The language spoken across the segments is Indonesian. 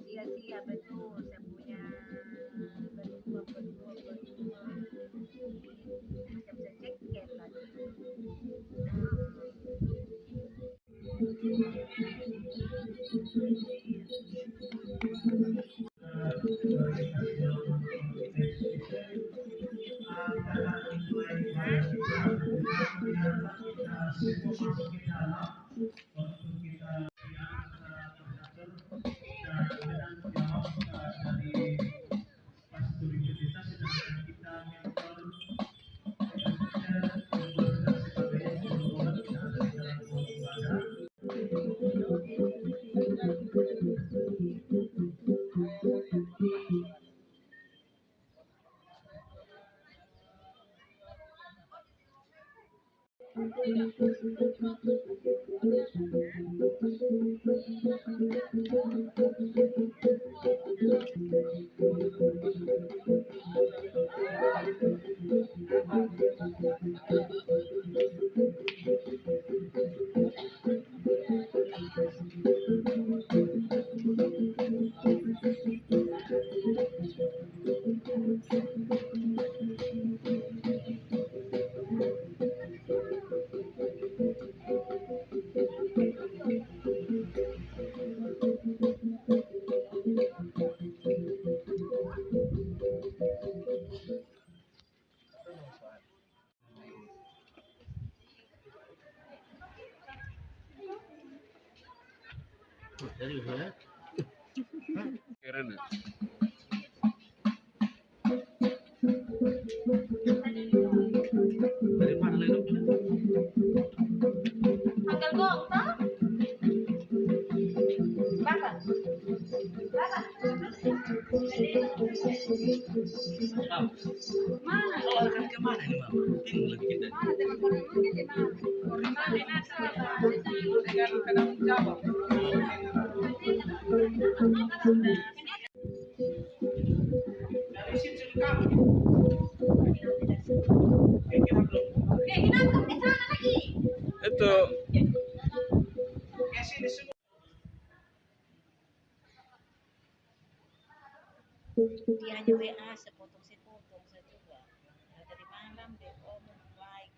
Sia-sia betul saya punya berdua macam sejeket lagi. Serius ya? Keren ya? Dari mana lagi? Tanggal gong toh? Berapa? Berapa? Mana? Oh, akan kemana ini, Mama? Bingung lagi kita. Mana teman-teman mungkin di mana? Di mana? Dengan penanggung jawab. Dari situ kamu. Kita ke sana lagi. Itu. Ke sini semua. Dia hanya WA sepotong-sepotong saya juga. Dari malam deh, oh baik.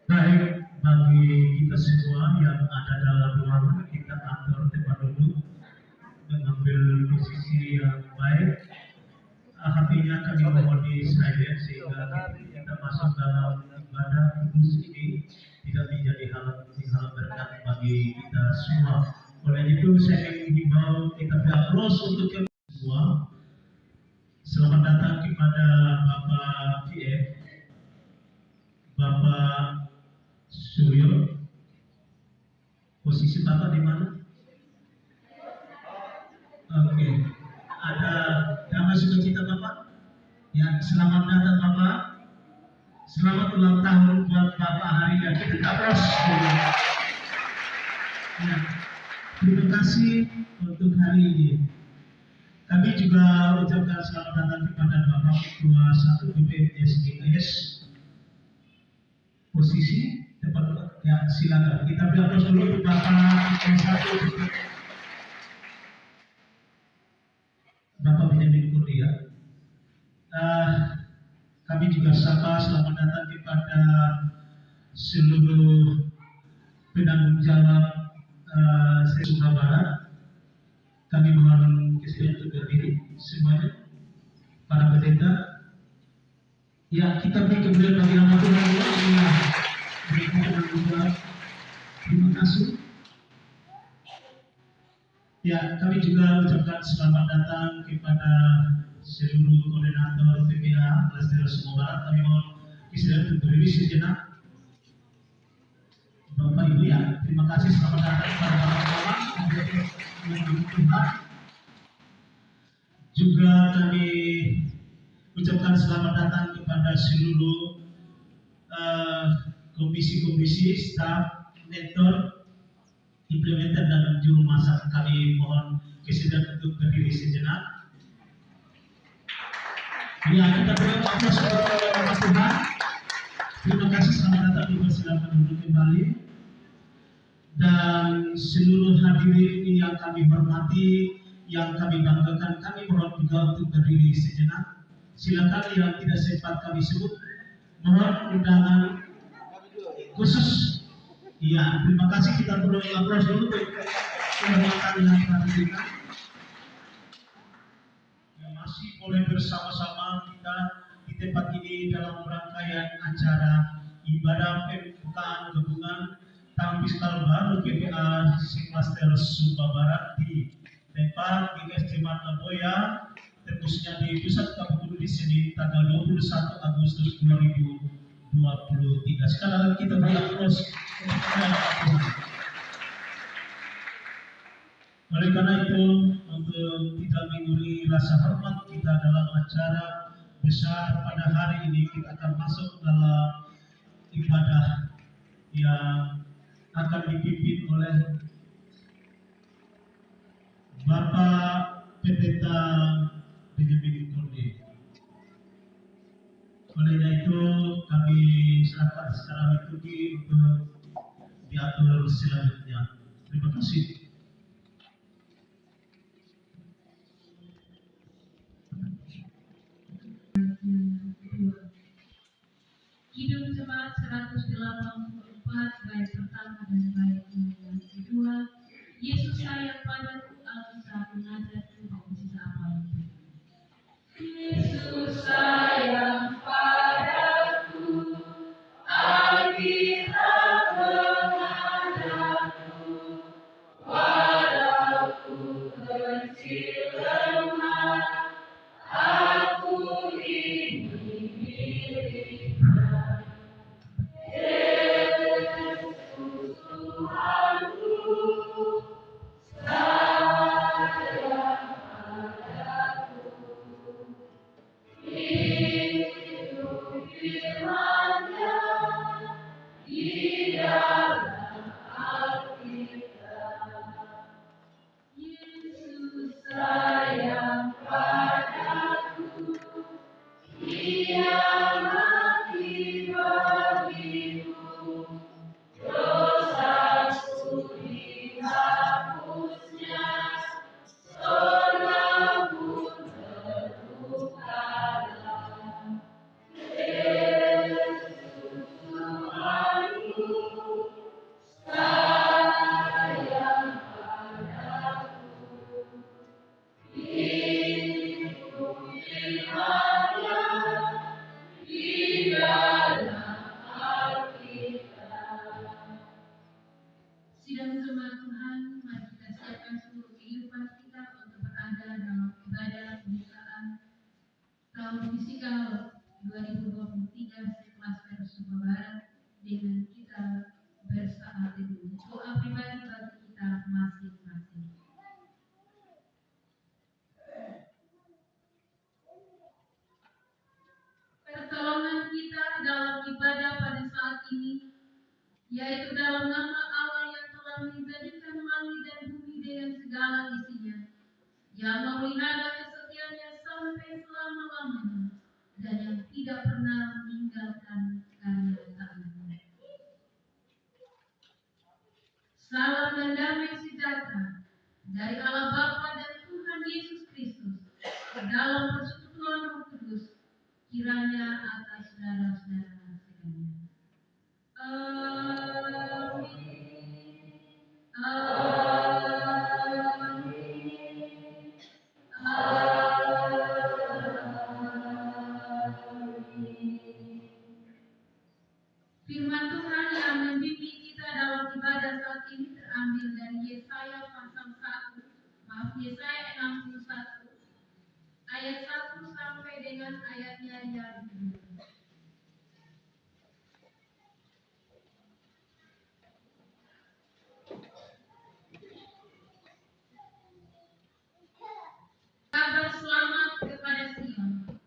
Baik, bagi kita semua yang ada dalam ruangan, kita atur tempat duduk, mengambil posisi yang baik. Hatinya kami mohon di silent sehingga kita masuk dalam ibadah kudus ini tidak menjadi hal berkat bagi kita semua. Oleh itu saya ingin himbau kita beri aplaus untuk kita semua. Selamat datang kepada Bapak VF, Bapak Suryo. Posisi Bapak di mana? Oke. Ada damai sukacita Bapak? Ya, selamat datang Bapak. Selamat ulang tahun buat Bapak hari ini. Kita aplaus. Ya, terima kasih untuk hari ini. Kami juga ucapkan selamat datang kepada Bapak Ketua 1 BPMS GKS. Posisi tepat, ya silakan. Kita beri aplaus dulu untuk Bapak Ketua 1 Bapak Benjamin Kurnia. Kami juga sapa selamat datang kepada seluruh penanggung jawab Sumatera Barat. Kami mohon kesediaan untuk berdiri semuanya, para pendeta. Ya, kita beri kemudian bagi nama Tuhan Allah. Terima kasih. Ya, kami juga ucapkan selamat datang kepada seluruh koordinator PPA kelas daerah Sumatera Barat. Kami mohon kesediaan untuk berdiri sejenak. Bapak Ibu ya, terima kasih, selamat datang kepada Bapak Tuhan. Juga kami ucapkan selamat datang kepada seluruh komisi-komisi, staf, mentor, implementer dan juru masak. Kami mohon kesediaan untuk berdiri sejenak. Ya, kita beri aplaus kepada Bapak Tuhan. Terima kasih, selamat datang, dipersilakan duduk kembali. Dan seluruh hadirin yang kami hormati, yang kami banggakan, kami mohon juga untuk berdiri sejenak. Silakan yang tidak sempat kami sebut, mohon undangan khusus. Iya, terima kasih, kita beri aplaus dulu untuk kehormatan yang telah diberikan. Masih boleh bersama-sama kita di tempat ini dalam rangkaian acara ibadah pembukaan gabungan tahun fiskal baru PPA Seklaster Sumba Barat di tempat GKS Jemaat Laboya, terkhususnya di Pusat Kabupaten di Senin tanggal 21 Agustus 2023. Sekali lagi kita beri aplaus kepada Tuhan. Oleh karena itu, untuk tidak mengurangi rasa hormat kita dalam acara besar pada hari ini, kita akan masuk dalam ibadah yang akan dipimpin oleh Bapak Pendeta Benjamin Kurnia. Oleh itu, kami serahkan secara liturgi untuk diatur selanjutnya. Terima kasih. Hidup Jemaat 184 bait pertama dan bait yang kedua. Yesus sayang padaku, Alkitab mengajarku dan sisa apalagi. Yesus sayang padaku, Alkitab mengajarku, walau ku kecil lemah, aku ini miliknya. Yesus Tuhanku, sayang padaku. Hidup firman-Nya di dalam Alkitab. Yesus sayang padaku, Dia mati bagiku, dosaku dihapusnya, sorga pun terbukalah. Yesus Tuhanku, yaitu dalam nama Allah yang telah menjadikan langit dan bumi dengan segala isinya, yang memelihara kesetiaannya sampai selama-lamanya, dan yang tidak pernah meninggalkan karya-karyanya. Salam dan damai sejahtera dari Allah Bapa dan Tuhan Yesus Kristus dalam persekutuan Roh Kudus kiranya atas saudara-saudara sekalian. Amin. Amin. Amin. Firman Tuhan yang membimbing kita dalam ibadah saat ini terambil dari Yesaya pasal 61 ayat 1 sampai dengan ayatnya yang kedua. Kabar selamat kepada Sion.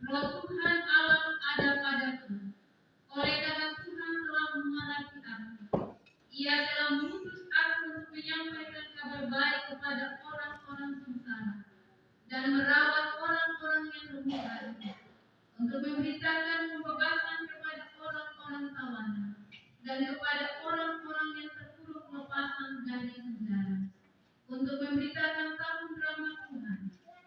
Roh Tuhan Allah ada padaku. Oleh karena Tuhan telah memelihara aku. Ia telah mengutus aku untuk menyampaikan kabar baik kepada orang-orang sengsara dan merawat orang-orang yang lemah hati, untuk memberitakan pembebasan kepada orang-orang tawanan dan kepada orang-orang yang terpuruk lepasan dari penjara, untuk memberitakan tahun rahmat Tuhan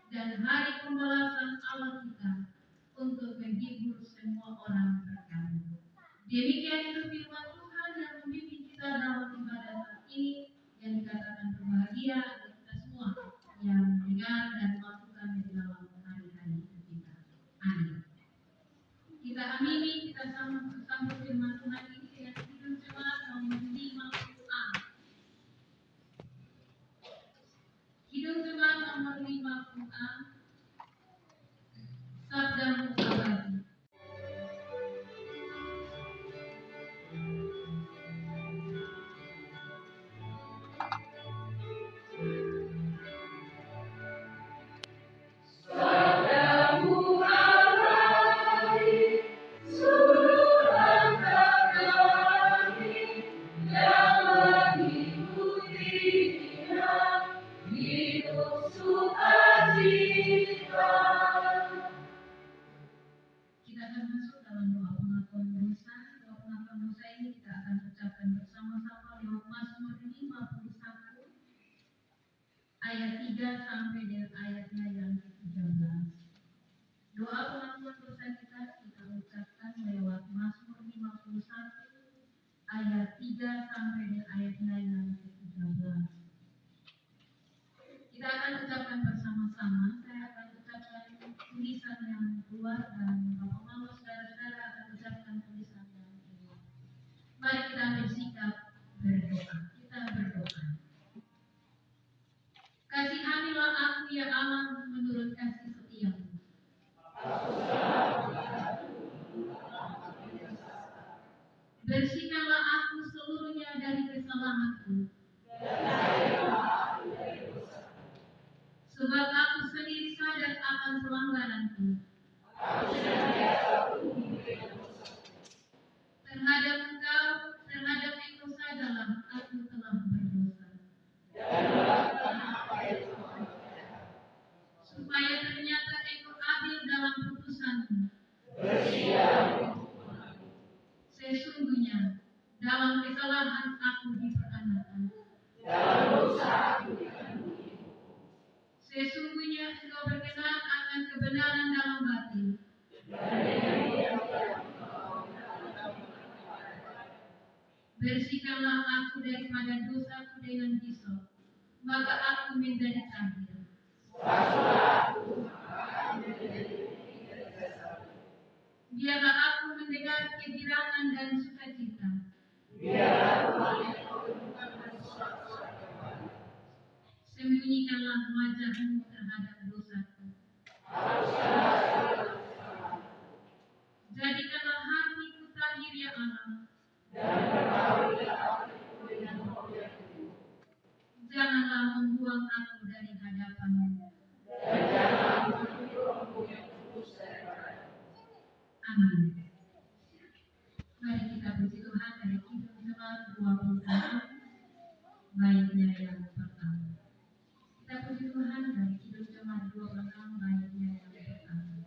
dan hari pembalasan Allah kita, untuk menghibur semua orang terganggu. Demikian itu firman Tuhan yang membimbing kita dalam ibadah saat ini, yang dikatakan berbahagia kita semua yang mendengar dan melakukan di dalam hari-hari kita. Amin. Kita amini, kita sambut firman Tuhan ini dengan Kidung Jemaat nomor 50A. Kidung Jemaat nomor 50A. Sabdamu abadi. Ayat 3 sampai dengan ayatnya yang ke-13. Doa pengakuan dosa kita ucapkan lewat Mazmur 51 ayat 3 sampai dengan ayatnya yang ke-13. Kita akan ucapkan bersama-sama. Saya akan ucapkan tulisan yang keluar dan Bapak Mama saudara-saudara akan ucapkan tulisan yang keluar. Mari kita bersikap berdoa. Kita berdoa. Kasihanilah aku ya Allah menurut kasih setiamu. Bersihkanlah aku seluruhnya dari kesalahanku. Sebab aku sendiri sadar akan pelanggaranku. Terhadap engkau sajalah aku telah berdosa. Supaya ternyata engkau adil dalam putusanmu. Sesungguhnya dalam kesalahan aku diperanakan. Sesungguhnya engkau berkenan akan kebenaran dalam batin. Bersihkanlah aku daripada dosaku dengan hisop, maka aku menjadi tahir. Biarlah aku mendengar kegirangan dan sukacita. Sembunyikanlah wajahmu terhadap dosaku. Jadikanlah hatiku tahir ya Allah. Janganlah membuang aku dari hadapan-Mu. Amin. Mari kita puji Tuhan dari Kidung Jemaat baiknya yang pertama. Kita puji Tuhan dari Hidup Jemaat 2 Belakang baiknya yang pertama.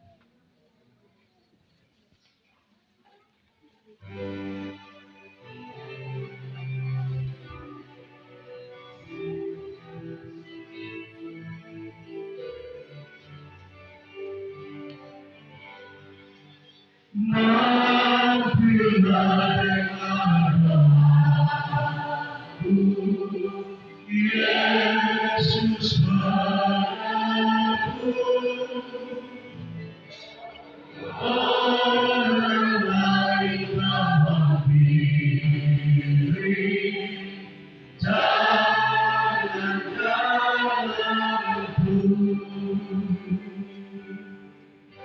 Yesus orang lain tanpa diri, jangan dalamku.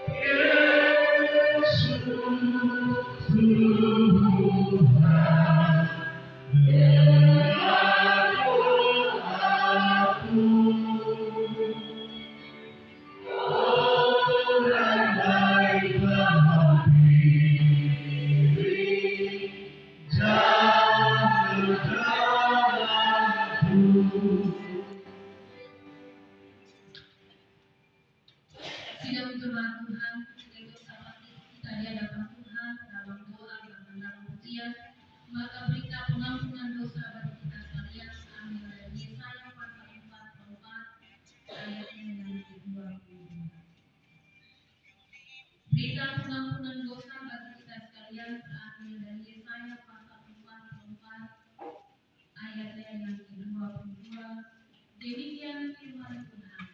Yesus Tuhan, Tidak mencoba Tuhan, yaitu seperti kita di hadapan Tuhan dalam doa dan dalam pujian, maka berita pengampunan dosa bagi kita sekalian. Amin. Dari Yesaya pasal 44 ayatnya yang ke-22. Berita pengampunan dosa bagi kita sekalian terambil dari Yesaya pasal 44 ayatnya yang ke-22. Demikian firman Tuhan.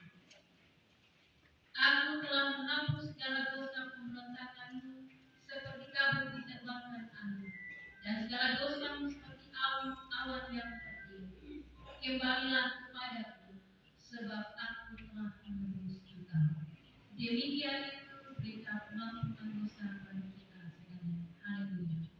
Aku telah menghapus segala dosa pemberontakanmu seperti kabut diterbangkan angin, dan segala dosamu seperti awan yang tertiup. Kembalilah kepadaku, sebab aku telah menebus engkau. Demikian itu berita pengampunan dosa bagi kita sekalian. Haleluya.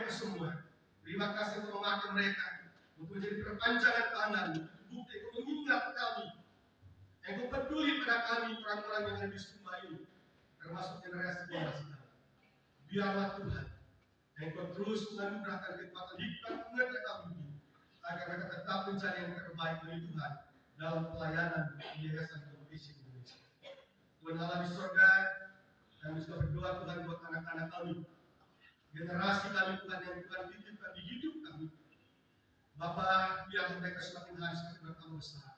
itu semua. Terima kasih untuk memakai mereka untuk menjadi perpanjangan tangan, bukti untuk mengingat kami. Engkau peduli pada kami orang-orang yang ada di Sumba ini, termasuk generasi-generasi kami. Biarlah Tuhan, Engkau terus menganugerahkan kekuatan hikmat pengertian kami ini, agar mereka tetap mencari yang terbaik dari Tuhan dalam pelayanan di Yayasan Kompetisi Indonesia. Tuhan Allah di surga, kami juga berdoa Tuhan buat anak-anak kami, generasi kami Tuhan yang Tuhan titipkan di hidup kami. Bapa, biar mereka semakin hari semakin bertambah besar,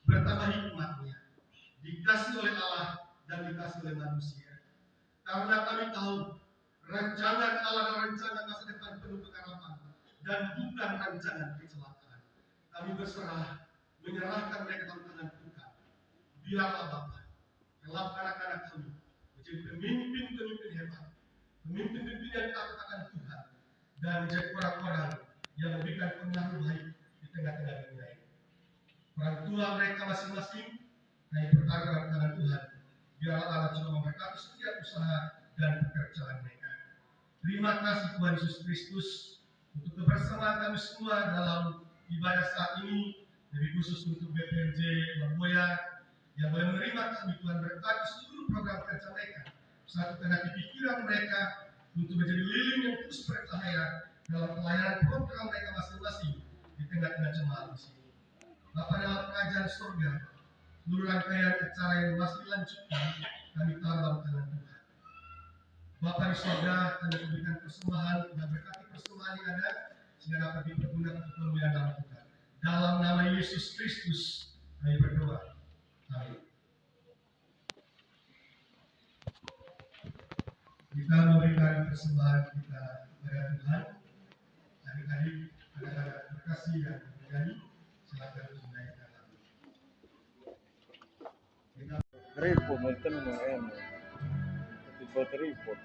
bertambah hikmatnya, dikasih oleh Allah dan dikasih oleh manusia. Karena kami tahu rancangan Allah adalah rancangan masa depan penuh pengharapan dan bukan rancangan kecelakaan. Kami berserah, menyerahkan mereka dalam tangan Tuhan. Biarlah Bapa, kelak anak-anak kami menjadi pemimpin-pemimpin hebat, pemimpin-pemimpin yang takut akan Tuhan, dan menjadi orang-orang yang memberikan pengaruh baik di tengah-tengah dunia ini. Orang tua mereka masing-masing, kami berharap dalam tangan Tuhan. Biarlah Allah juga memberkati setiap usaha dan pekerjaan mereka. Terima kasih Tuhan Yesus Kristus untuk kebersamaan kami semua dalam ibadah saat ini, lebih khusus untuk BPMJ Lamboya yang boleh menerima kami. Tuhan berkati seluruh program kerja mereka, satu tengah pikiran mereka untuk menjadi lilin yang terus bercahaya dalam pelayanan program mereka masing-masing di tengah-tengah jemaat di sini. Bapa dalam kerajaan surga, seluruh rangkaian acara yang masih dilanjutkan, kami taruh dalam tangan Tuhan. Bapa di surga, kami berikan persembahan dan berkati persembahan yang ada, sehingga dapat dipergunakan untuk kemuliaan nama Tuhan. Dalam nama Yesus Kristus, kami berdoa. Amin. Kita memberikan persembahan kita kepada Tuhan. Adik-adik, anak-anak berkasih yang menyanyi, silakan dinaikkan lagu. Repot, mantan mo yan. Tiba repot.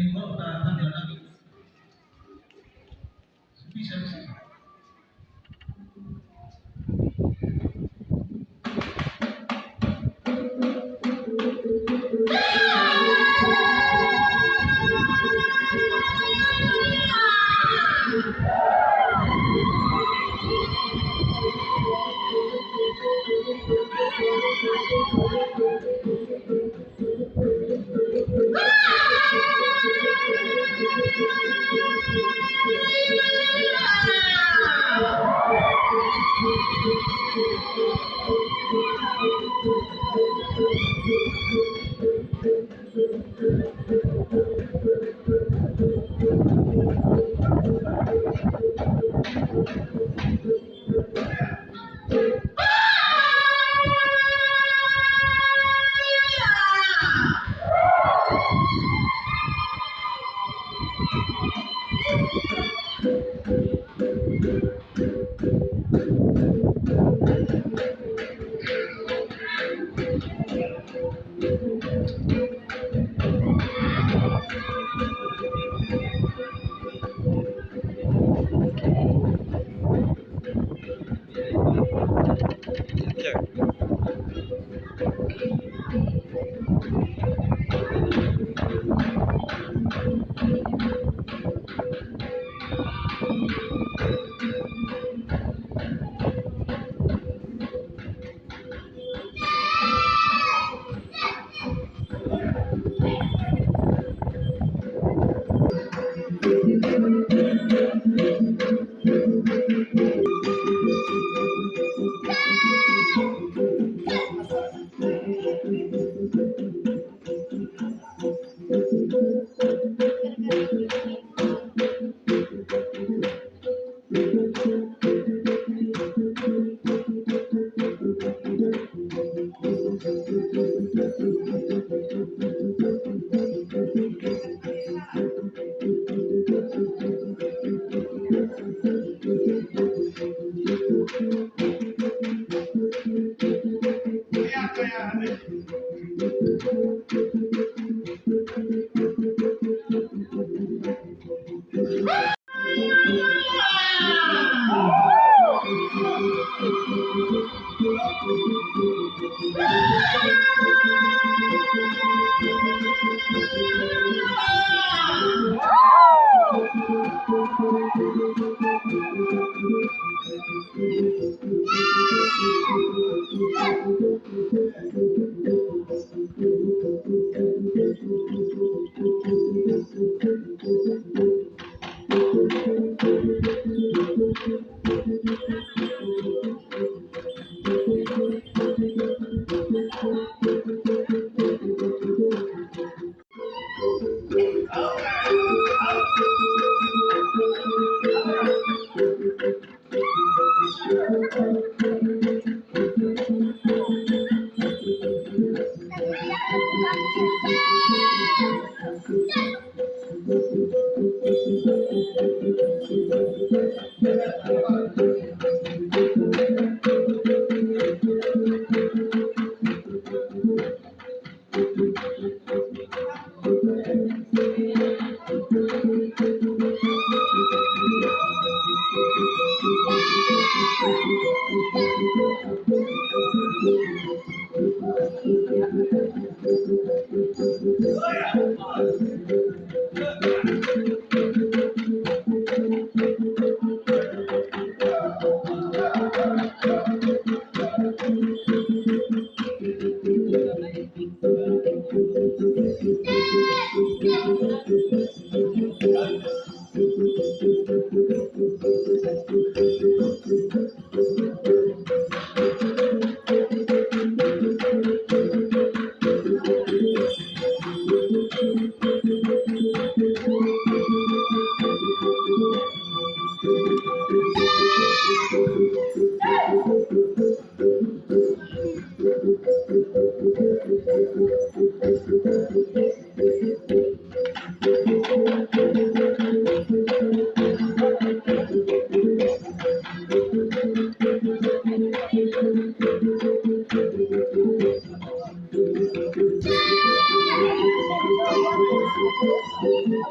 mau datang dia lagi. Bisa.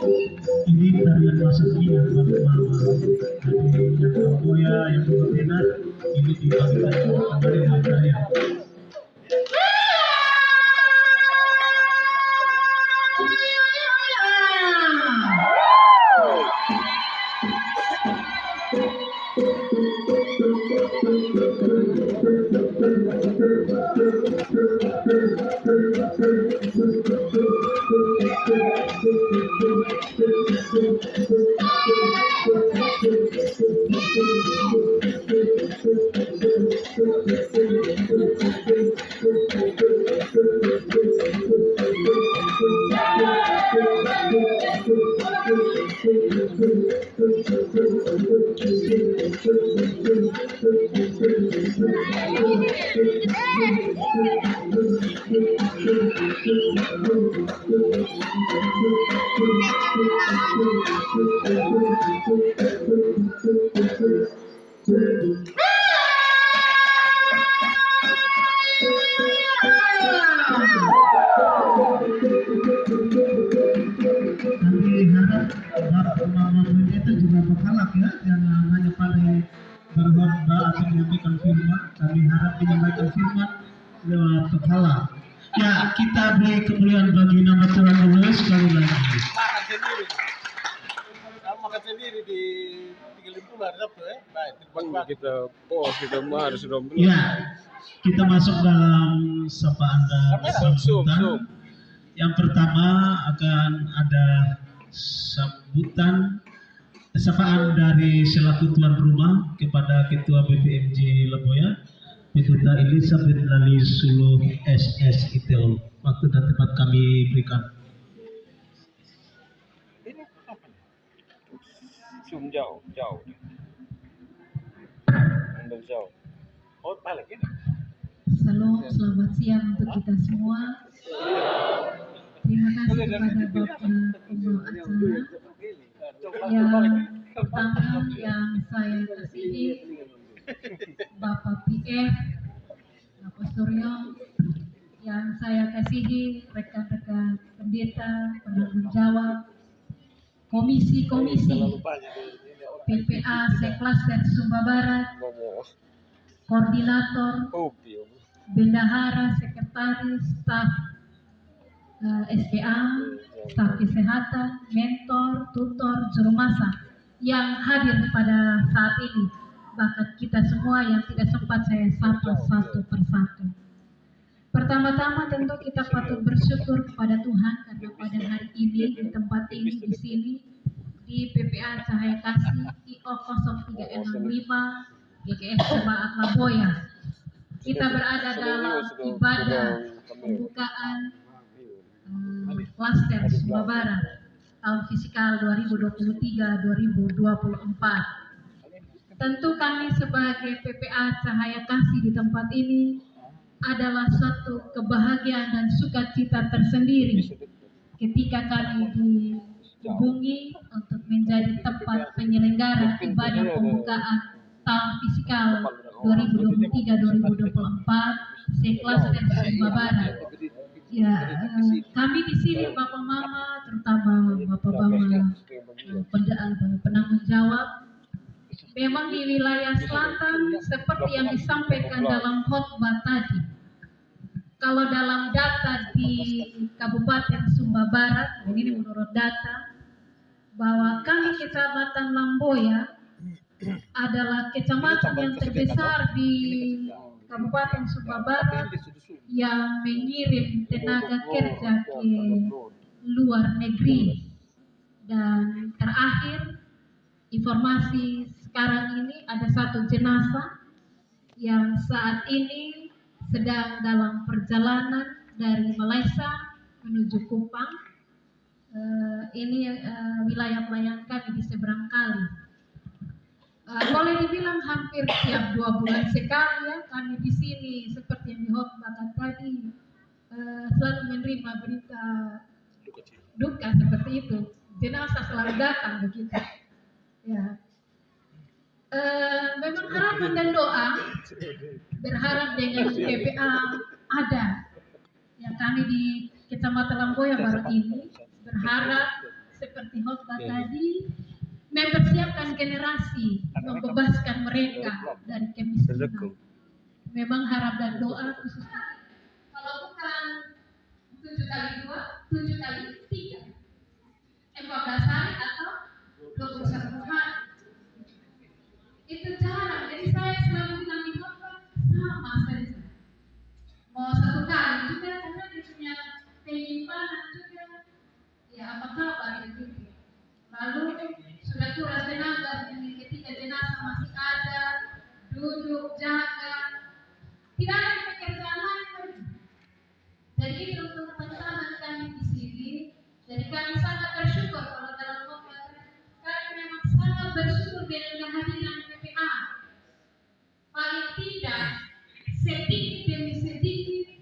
Ini tarian masa kini yang Bapak-Bapak. Jadi yang Lamboya, yang Pontianak, ini dibagikan kembali dengan tarian. Kami harap Bapak-Bapak pendeta juga berhalak ya, jangan hanya pandai berkhotbah atau menyampaikan firman. Kami harap menyampaikan firman lewat berhalak. Ya, kita beri kemuliaan bagi nama Tuhan dulu sekali lagi. Makan sendiri. Kamu makan sendiri di tinggal di pulau Sabtu ya. Baik, kita harus dong. Ya, kita masuk dalam sapaan dan sambutan. Yang pertama akan ada sambutan sapaan dari selaku tuan rumah kepada Ketua BPMJ Leboya, Pendeta Elizabeth Lali Suluh SS Itel. Waktu dan tempat kami berikan. Jauh. Ambil jauh. Oh, balik ini. Salam, selamat siang untuk kita semua. Terima kasih kepada Bapak Pembawa acara. Yang pertama yang saya kasihi Bapak PF, Bapak Suryo, yang saya kasihi rekan-rekan pendeta, penanggung jawab, komisi-komisi PPA Seklaster Sumba Barat, koordinator, bendahara, sekretaris, staf SPA, staf kesehatan, mentor, tutor, juru masak yang hadir pada saat ini. Bahkan kita semua yang tidak sempat saya sapa satu persatu. Pertama-tama tentu kita patut bersyukur kepada Tuhan karena pada hari ini di tempat ini di sini di PPA Cahaya Kasih IO 0365 GKS Jemaat Lamboya kita berada dalam ibadah pembukaan klaster Sumba Barat tahun fisikal 2023-2024. Tentu kami sebagai PPA Cahaya Kasih di tempat ini adalah suatu kebahagiaan dan sukacita tersendiri ketika kami dihubungi untuk menjadi tempat penyelenggara ibadah pembukaan tahun fisikal 2023-2024 Seklaster Sumba Barat. Ya, kami di sini Bapak Mama, terutama Bapak-Bapak penanggung jawab, memang di wilayah selatan seperti yang disampaikan dalam khotbah tadi. Kalau dalam data di Kabupaten Sumba Barat, ini menurut data, bahwa kami Kecamatan Lamboya adalah kecamatan yang terbesar di Kabupaten Sumba Barat yang mengirim tenaga kerja ke luar negeri. Dan terakhir, informasi sekarang ini ada satu jenazah yang saat ini sedang dalam perjalanan dari Malaysia menuju Kupang. Ini wilayah pelayanan kami di seberang kali. Boleh dibilang hampir tiap 2 bulan sekali ya kami di sini seperti yang dihotbahkan tadi selalu menerima berita duka seperti itu. Jenazah selalu datang begitu. Ya. Memang harapan dan doa berharap dengan PPA ada. Ya kami di Kecamatan Lamboya baru ini berharap seperti khotbah tadi, mempersiapkan generasi, membebaskan mereka dari kemiskinan. Memang harap dan doa khususnya. Kalau bukan 7 kali 2, 7 kali 3, 14 hari atau 21 hari. Itu jarang. Jadi saya selalu bilang di khotbah sama saja. Mau 1 kali juga karena dia punya penyimpanan juga. Ya apa kabar itu? Lalu sudah kuras tenaga ketika jenazah masih ada, duduk jaga. Tidak ada pekerjaan lain lagi. Jadi itu untuk tantangan kami di sini. Jadi kami sangat bersyukur kalau dalam khotbah kami memang sangat bersyukur dengan kehadiran PPA. Paling tidak sedikit demi sedikit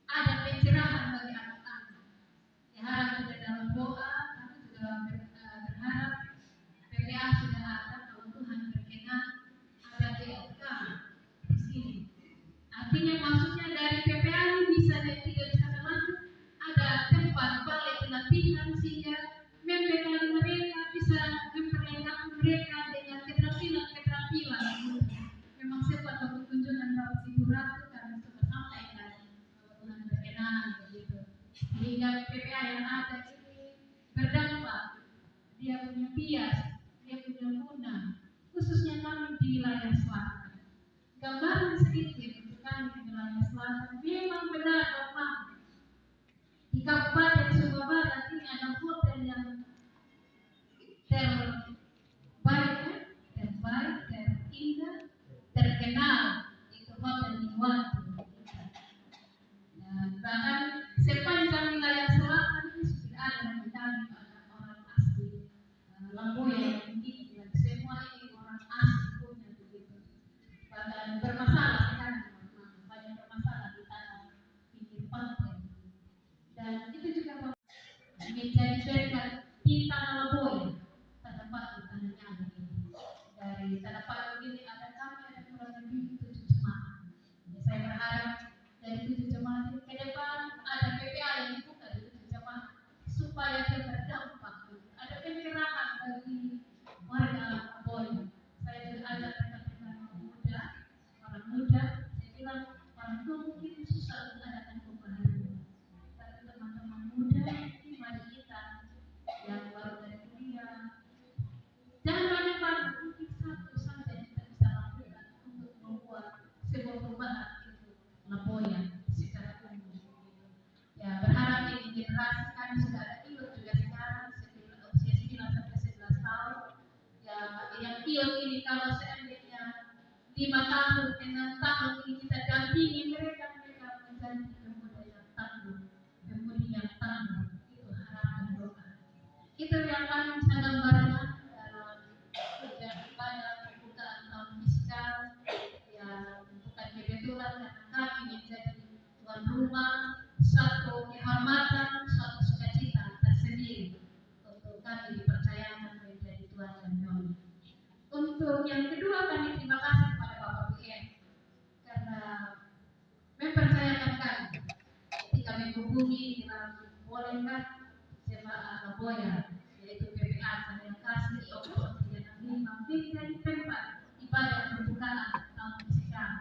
ada pencerahan bagi anak-anak. Ya harap juga dalam doa, kami juga berharap PPA sudah ada kalau Tuhan berkenan ada PLK di sini. Artinya maksudnya dari PPA ini bisa dan tidak bisa berlanjut, ada tempat balai pelatihan sehingga membekali mereka bisa memperlengkapi mereka dengan keterampilan. Memang sempat waktu kunjungan Bapak Ibu Ratu kami sudah sampaikan bahwa Tuhan berkenan begitu. Sehingga PPA yang ada ini berdampak, dia punya bias, dia punya guna, khususnya kami di wilayah selatan. Gambaran sedikit untuk kami di wilayah selatan, memang benar Bapak. Di Kabupaten Sumba Barat ini ada hotel yang terbaik, terindah, terkenal, itu hotel Niwatu. Dan bahkan sepanjang wilayah selatan ini sudah ada di kami orang asli Lamboya yang tinggi dan semua ini orang asli punya begitu. Bahkan bermasalah sekarang, banyak bermasalah di tanah pinggir pantai. Dan itu juga menjadi berkat di tanah Lamboya, tanah Palu, tanah Nyala ini. Dari tanah Palu ini ada kurang lebih 7 jemaat. Jadi saya berharap dari 7 jemaat ini ke depan ada PPA yang dibuka dari 7 jemaat supaya dia berdampak. Ada pencerahan bagi warga Lamboya. Saya juga ajak rekan-rekan orang muda, saya bilang orang tua mungkin susah untuk adakan pembaharuan. Tapi teman-teman muda ini mari kita yang baru dari kuliah, jangan banyak-banyak, mungkin satu saja yang kita bisa lakukan untuk membuat sebuah perubahan itu Lamboya secara umum. Ya berharap ini generasi kami sudah ada IOT juga sekarang usia 9 sampai 11 tahun. Ya yang IOT ini kalau seandainya 5 tahun, 6 tahun ini kita dampingi mereka menjadi pemuda yang tangguh, pemudi yang tangguh. Itu harapan doa. Itu yang kami bisa gambarkan dalam kerja ibadah pembukaan tahun fiskal. Ya bukan kebetulan karena kami menjadi tuan rumah, satu kehormatan, suatu sukacita tersendiri untuk kami dipercayakan menjadi tuan dan nyonya. Untuk yang kedua kami terima kasih kepada Bapak BM karena mempercayakan kami ketika menghubungi bolehkah jemaah Lamboya yaitu PPA saya kasih di Oktober 35 menjadi tempat ibadah pembukaan tahun fiskal.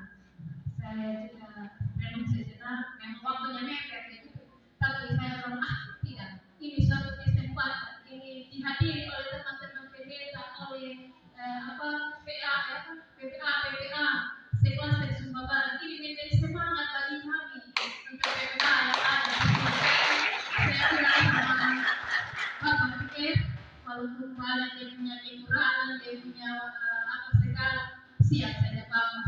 Saya juga renung sejenak, memang waktunya mepet itu, tapi saya bilang tidak, ini suatu kesempatan, ini dihadiri oleh teman-teman pendeta, oleh PPA sekelas dari Sumba Barat. Ini menjadi semangat bagi kami untuk PPA yang ada di sini. Saya bilang sama Bapak pikir walaupun banyak dia punya kekurangan, dia punya apa segala, siap saja Bapak.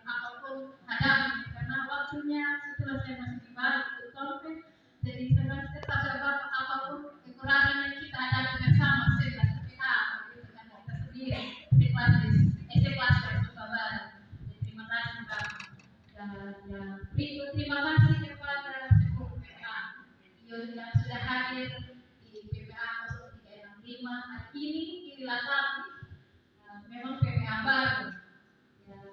Apapun hadapi karena waktunya setelah saya masih di Bali ikut konven, jadi saya tetap Bapak apapun kekurangan yang kita hadapi bersama sekelas PPA itu kan kita sendiri sekelas dari Sumba Barat. Terima kasih Bapak. Dan yang berikut terima kasih kepada sepuh PPA yang sudah hadir di PPA 0365 hari ini. Inilah kami memang PPA baru ya,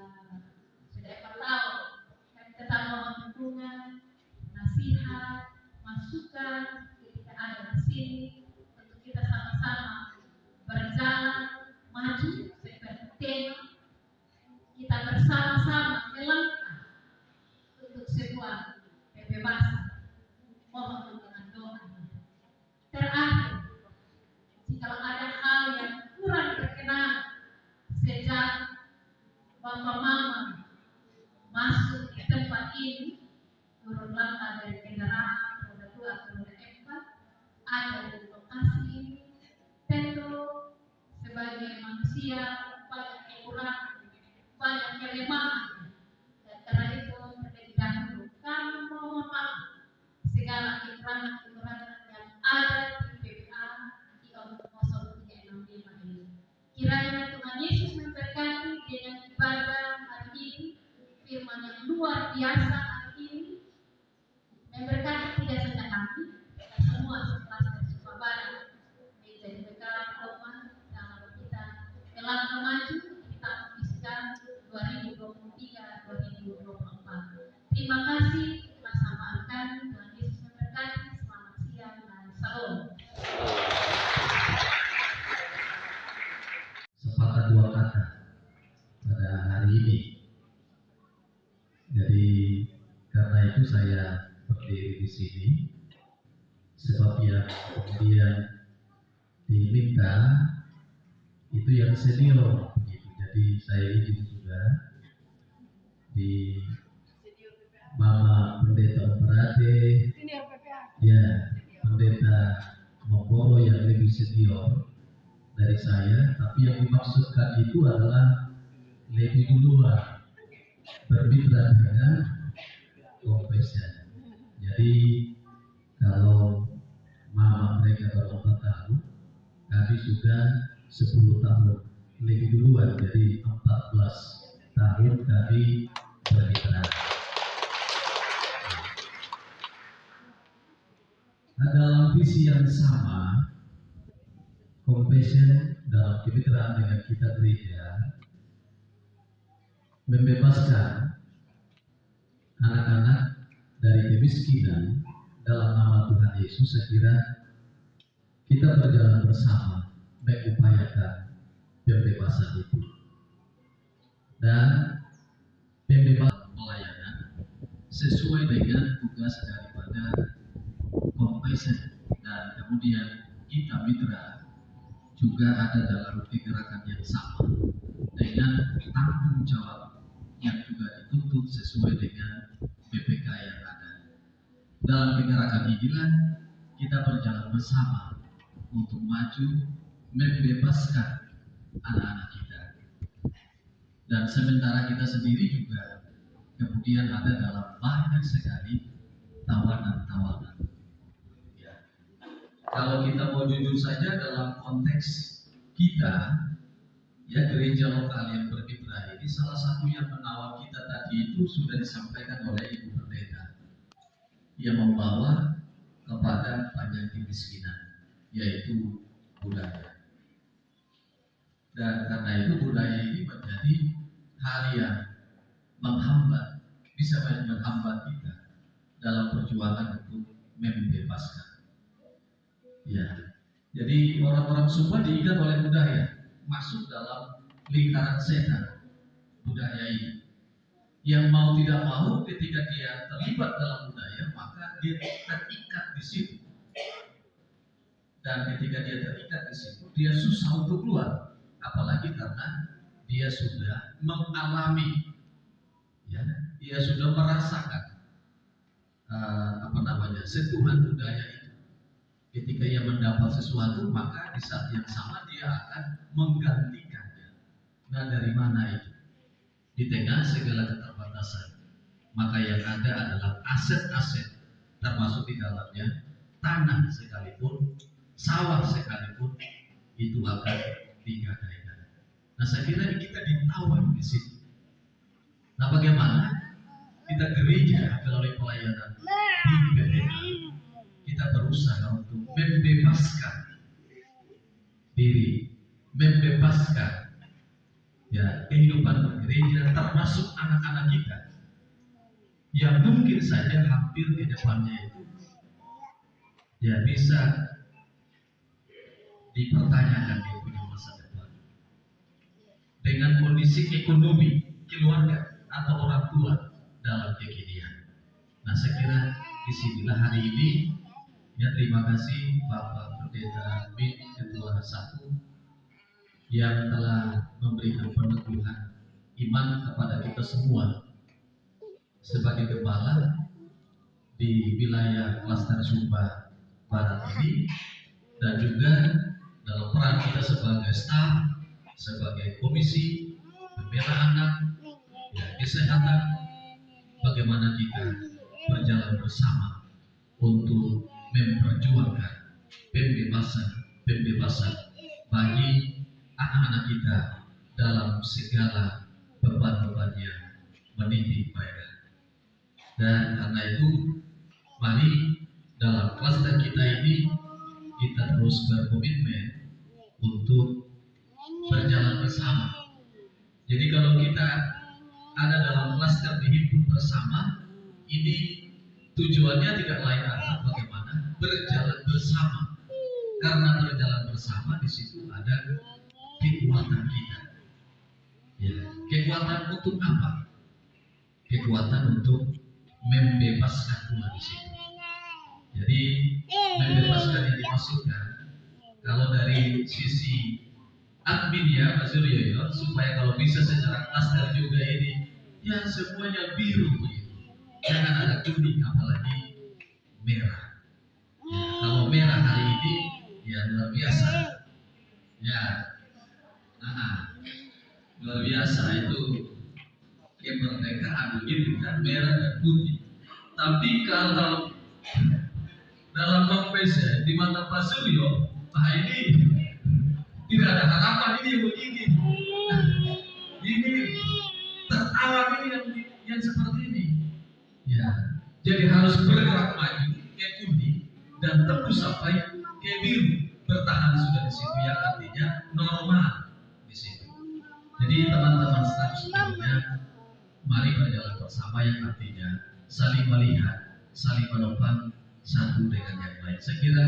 sudah 4 tahun kami tetap mohon dukungan, nasihat, masukan ketika ada di sini untuk kita manusia banyak kekurangan, banyak kelemahan. Dan karena itu terlebih dahulu kami mohon maaf segala kekurangan yang ada di PPA di Omnibus 365 ini. Kiranya Tuhan Yesus memberkati dengan ibadah hari ini, firman yang luar biasa hari ini, memberkati tidak saja kami, dan semua sekelas dari Surabaya, menjadi bekalan Tuhan dalam kita melangkah maju di tahun fiskal 2023-2024. Terima kasih, Mas Samarkan, Tuhan Yesus memberkati, selamat siang dan salam. Sepatah dua kata pada hari ini. Jadi karena itu saya berdiri di sini, sebab yang kemudian diminta itu yang senior begitu. Jadi saya izin juga di Mama Pendeta Operate, ya Pendeta Mokoro yang lebih senior dari saya, tapi yang dimaksudkan itu adalah lebih duluan bermitra dengan Compassion. Jadi kalau mama mereka baru 4 tahun, kami sudah 10 tahun lebih duluan, jadi 14 tahun kami bermitra. Nah, dalam visi yang sama, Compassion dalam kemitraan dengan kita gereja membebaskan anak-anak dari kemiskinan dalam nama Tuhan Yesus. Saya kira kita berjalan bersama mengupayakan pembebasan itu, dan pembebasan pelayanan sesuai dengan tugas daripada Compassion, dan kemudian kita mitra juga ada dalam kegerakan yang sama dengan tanggung jawab yang juga dituntut sesuai dengan PPK yang ada. Dalam kegerakan inilah kita berjalan bersama untuk maju membebaskan anak-anak kita. Dan sementara kita sendiri juga kemudian ada dalam banyak sekali tawanan-tawanan. Ya. Kalau kita mau jujur saja dalam konteks kita, ya gereja lokal yang bermitra ini, salah satu yang menawar kita tadi itu sudah disampaikan oleh Ibu Pendeta, yang membawa kepada panjang kemiskinan, yaitu budaya. Dan karena itu budaya ini menjadi hal yang menghambat, bisa menghambat kita dalam perjuangan untuk membebaskan. Ya, jadi orang-orang Sumba diikat oleh budaya, masuk dalam lingkaran setan budaya ini. Yang mau tidak mau, ketika dia terlibat dalam budaya, maka dia terikat di situ. Dan ketika dia terikat di situ, dia susah untuk keluar. Apalagi karena dia sudah mengalami, ya, dia sudah merasakan sentuhan budaya itu. Ketika ia mendapat sesuatu, maka di saat yang sama dia akan menggantikannya. Nah, dari mana itu? Di tengah segala keterbatasan, maka yang ada adalah aset-aset, termasuk di dalamnya tanah sekalipun, sawah sekalipun, itu akan digadaikan. Nah, saya kira kita ditawan di situ. Nah, bagaimana kita gereja melalui pelayanan di PPA, kita berusaha untuk membebaskan diri, membebaskan kehidupan bergereja, termasuk anak-anak kita yang mungkin saja hampir di depannya itu bisa dipertanyakan dia punya masa depan dengan kondisi ekonomi keluarga atau orang tua dalam kekinian. Nah, saya kira disinilah hari ini, terima kasih Bapak Pendeta Bin Ketua 1 yang telah memberikan peneguhan iman kepada kita semua sebagai gembala di wilayah klaster Sumba Barat ini, dan juga dalam peran kita sebagai staf sebagai komisi pembela anak, ya, kesehatan, bagaimana kita berjalan bersama untuk memperjuangkan pembebasan bagi anak-anak kita dalam segala beban-beban yang menimpa mereka. Dan karena itu, mari dalam klaster kita ini kita terus berkomitmen untuk berjalan bersama. Jadi kalau kita ada dalam klaster dihimpun bersama, ini tujuannya tidak lain adalah bagaimana berjalan bersama. Karena berjalan bersama di situ ada kekuatan kita. Ya, kekuatan untuk apa? Kekuatan untuk membebaskan pula di situ. Jadi membebaskan yang dimaksudkan kalau dari sisi admin ya Mas Suryo ya, supaya kalau bisa secara klaster juga ini ya semuanya biru begitu. Jangan ada kuning apalagi merah. Ya, kalau merah hari ini ya luar biasa. Ya, luar biasa itu kemerdekaan begitu kan, merah dan putih. Tapi kalau dalam konteks di mata Pak Suryo, ini tidak ada harapan, ini yang begini. Nah, ini tertawa ini yang seperti ini. Ya, jadi harus bergerak maju ke kuning dan tembus sampai ke biru, bertahan sudah di situ yang artinya normal di situ. Jadi teman-teman staf semuanya, mari berjalan bersama yang artinya saling melihat, saling menopang satu dengan yang lain. Saya kira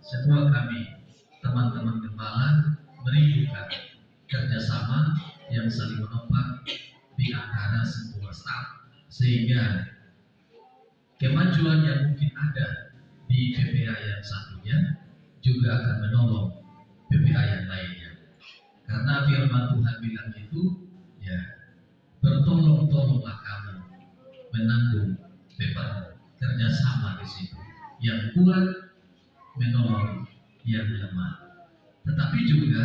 semua kami teman-teman gembala merindukan kerjasama yang saling menopang di antara semua staf sehingga kemajuan yang mungkin ada di PPA yang satunya juga akan menolong PPA yang lainnya. Karena firman Tuhan bilang itu, ya, bertolong-tolonglah kamu menanggung beban kerjasama di situ. Yang kuat menolong yang lemah. Tetapi juga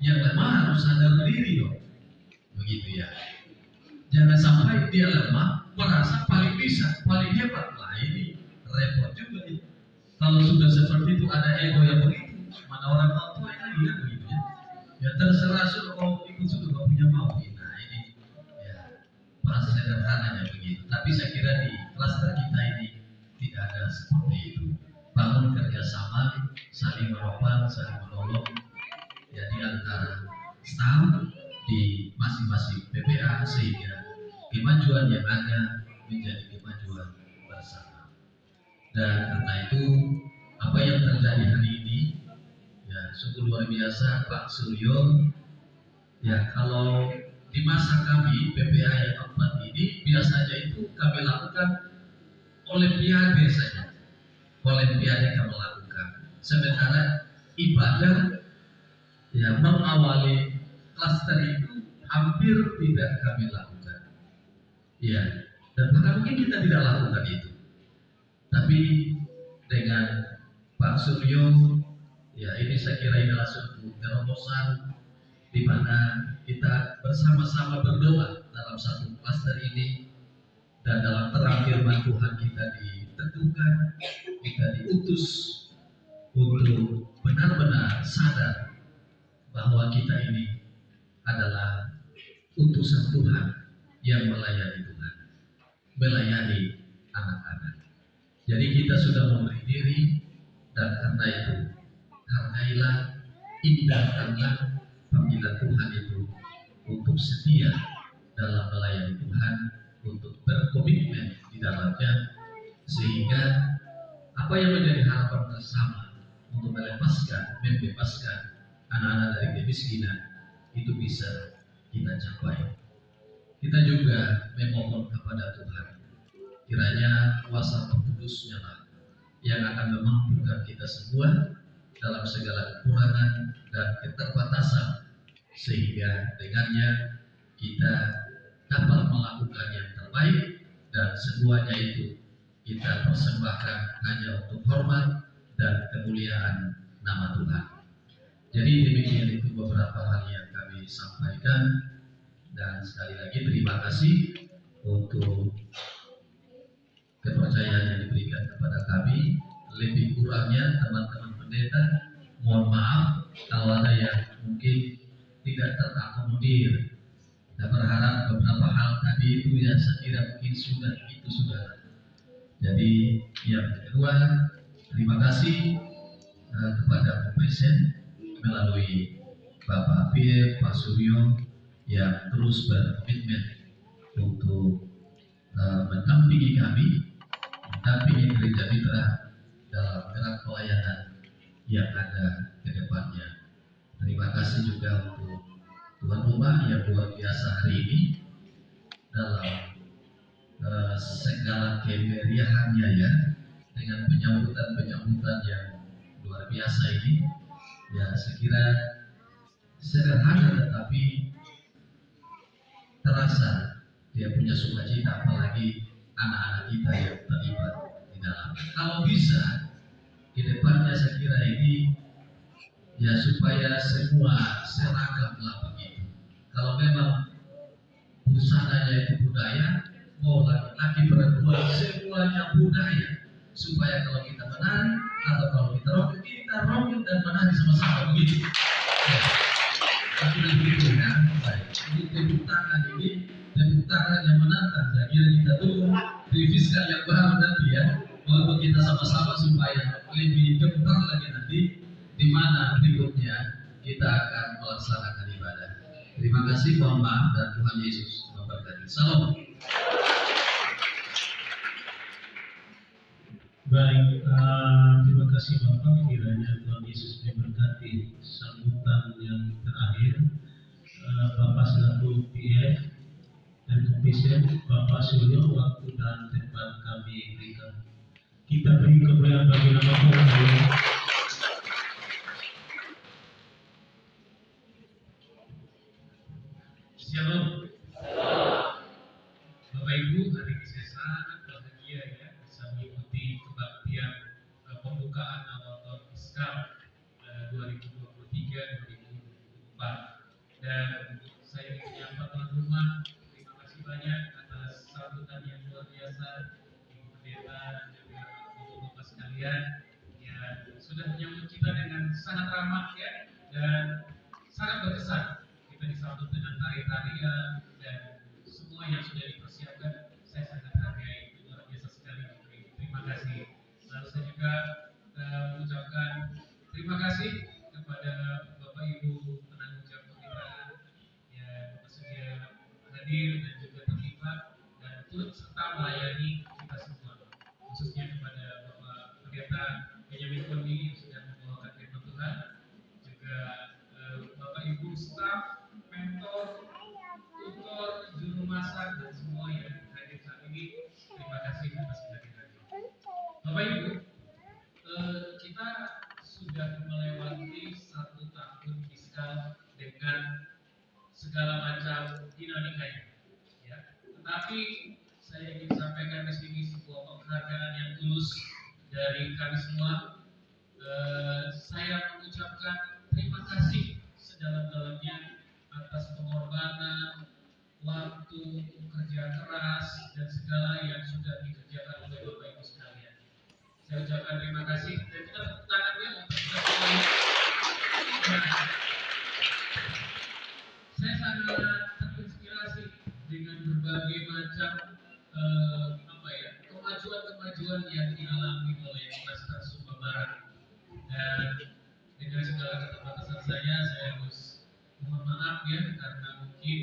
yang lemah harus sadar diri dong. Begitu ya. Jangan sampai dia lemah merasa paling bisa, paling hebat lah, ini repot juga itu. Kalau sudah seperti itu ada ego yang begitu, mana orang tua yang lagi kan begitu ya. Ya terserah sudah mau ikut sudah gak punya mau. Nah ini ya merasa sederhananya begitu. Tapi saya kira di klaster kita ini tidak ada seperti itu. Bangun kerjasama, saling menopang, saling menolong. Jadi antara staf di masing-masing PPA sehingga kemajuan yang ada menjadi kemajuan bersama. Dan karena itu apa yang terjadi hari ini ya sungguh luar biasa Pak Suryo. Ya kalau di masa kami PPA yang keempat ini biasanya itu kami lakukan olimpiade saja. Olimpiade kami lakukan. Sementara ibadah ya mengawali klaster itu hampir tidak kami lakukan. Ya, dan bahkan mungkin kita tidak lakukan itu. Tapi dengan Pak Suryo, ya ini saya kira ini adalah suatu terobosan di mana kita bersama-sama berdoa dalam satu klaster ini dan dalam terang firman Tuhan kita ditentukan, kita diutus untuk benar-benar sadar bahwa kita ini adalah utusan Tuhan yang melayani Tuhan, melayani anak-anak. Jadi kita sudah memberi diri dan karena itu hargailah, indahkanlah panggilan Tuhan itu untuk setia dalam melayani Tuhan, untuk berkomitmen di dalamnya sehingga apa yang menjadi harapan bersama untuk melepaskan, membebaskan anak-anak dari kemiskinan itu bisa kita capai. Kita juga memohon kepada Tuhan, kiranya kuasa Roh Kudus-Nya lah yang akan memampukan kita semua dalam segala kekurangan dan keterbatasan, sehingga dengannya kita dapat melakukan yang terbaik dan semuanya itu kita persembahkan hanya untuk hormat dan kemuliaan nama Tuhan. Jadi demikian itu beberapa hal yang kami sampaikan, dan sekali lagi terima kasih untuk kepercayaan yang diberikan kepada kami. Lebih kurangnya teman-teman pendeta, mohon maaf kalau ada yang mungkin tidak terakomodir. Kita berharap beberapa hal tadi itu ya saya kira mungkin sudah. Jadi yang kedua, terima kasih kepada Presiden melalui Bapak Pierre, Pak Suryo yang terus berkomitmen untuk mendampingi kami, mendampingi gereja mitra dalam gerak pelayanan yang ada ke depannya. Terima kasih juga untuk tuan rumah yang luar biasa hari ini dalam segala kemeriahannya ya, dengan penyambutan yang luar biasa ini. Ya, saya kira sederhana tetapi terasa dia punya sukacita, apalagi anak-anak kita yang terlibat di dalam. Kalau bisa di depannya saya kira ini ya supaya semua seragamlah begitu. Kalau memang busananya itu budaya, mau laki-laki perempuan semuanya budaya, supaya kalau kita menari atau kalau kita rombong dan menari sama-sama begitu. Ya. Tapi begitu ya. Baik. Ini tepuk tangan yang menantang. Saya kira kita tunggu revisikan yang baru nanti ya, untuk kita sama-sama supaya lebih gemetar lagi nanti di mana berikutnya kita akan melaksanakan ibadah. Terima kasih, mohon maaf, dan Tuhan Yesus memberkati. Salam. Baik, terima kasih Bapak. Kiranya Tuhan Yesus memberkati sambutan yang terakhir. Bapak selaku PF dan Kompisien, Bapak Suryo, waktu dan tempat kami berikan. Kita beri kemuliaan bagi nama Tuhan. Shalom. Bapak Ibu, hari ini saya sangat bahagia ya bisa mengikuti kebaktian pembukaan awal tahun fiskal 2023-2024, dan saya ingin menyapa tuan rumah. Terima kasih banyak atas sambutan yang luar biasa, Ibu Pendeta dan juga Bapak sekalian yang sudah menyambut kita dengan sangat ramah ya, dan sangat berkesan. Kita disambut dengan tari-tarian dan semua yang sudah dipersiapkan. Saya sangat hargai, itu luar biasa sekali. Terima kasih. Lalu saya juga mengucapkan terima kasih kepada Bapak Ibu penanggung jawab pemerintahan yang bersedia hadir dan juga terlibat dan turut serta melayani kita semua, khususnya kepada Bapak Pendeta Benyamin Kondi yang sudah membawakan firman Tuhan, juga Bapak Ibu staf, mentor, tutor, juru masak, dan semua yang hadir saat ini. Terima kasih atas kehadirannya. Bapak Ibu, kita sudah melewati 1 tahun fiskal dengan segala macam dinamikanya, ya. Tetapi saya ingin sampaikan di sini sebuah penghargaan yang tulus dari kami semua. Saya mengucapkan terima kasih sedalam-dalamnya atas pengorbanan, waktu, kerja keras, dan segala yang sudah dikerjakan oleh Bapak Ibu sekalian. Saya ucapkan terima kasih, dan kita tepuk tangannya untuk kita semua. Saya sangat terinspirasi dengan berbagai macam kemajuan yang dialami oleh Klaster Sumba Barat, dan dengan segala keterbatasan saya harus mohon maaf ya, karena mungkin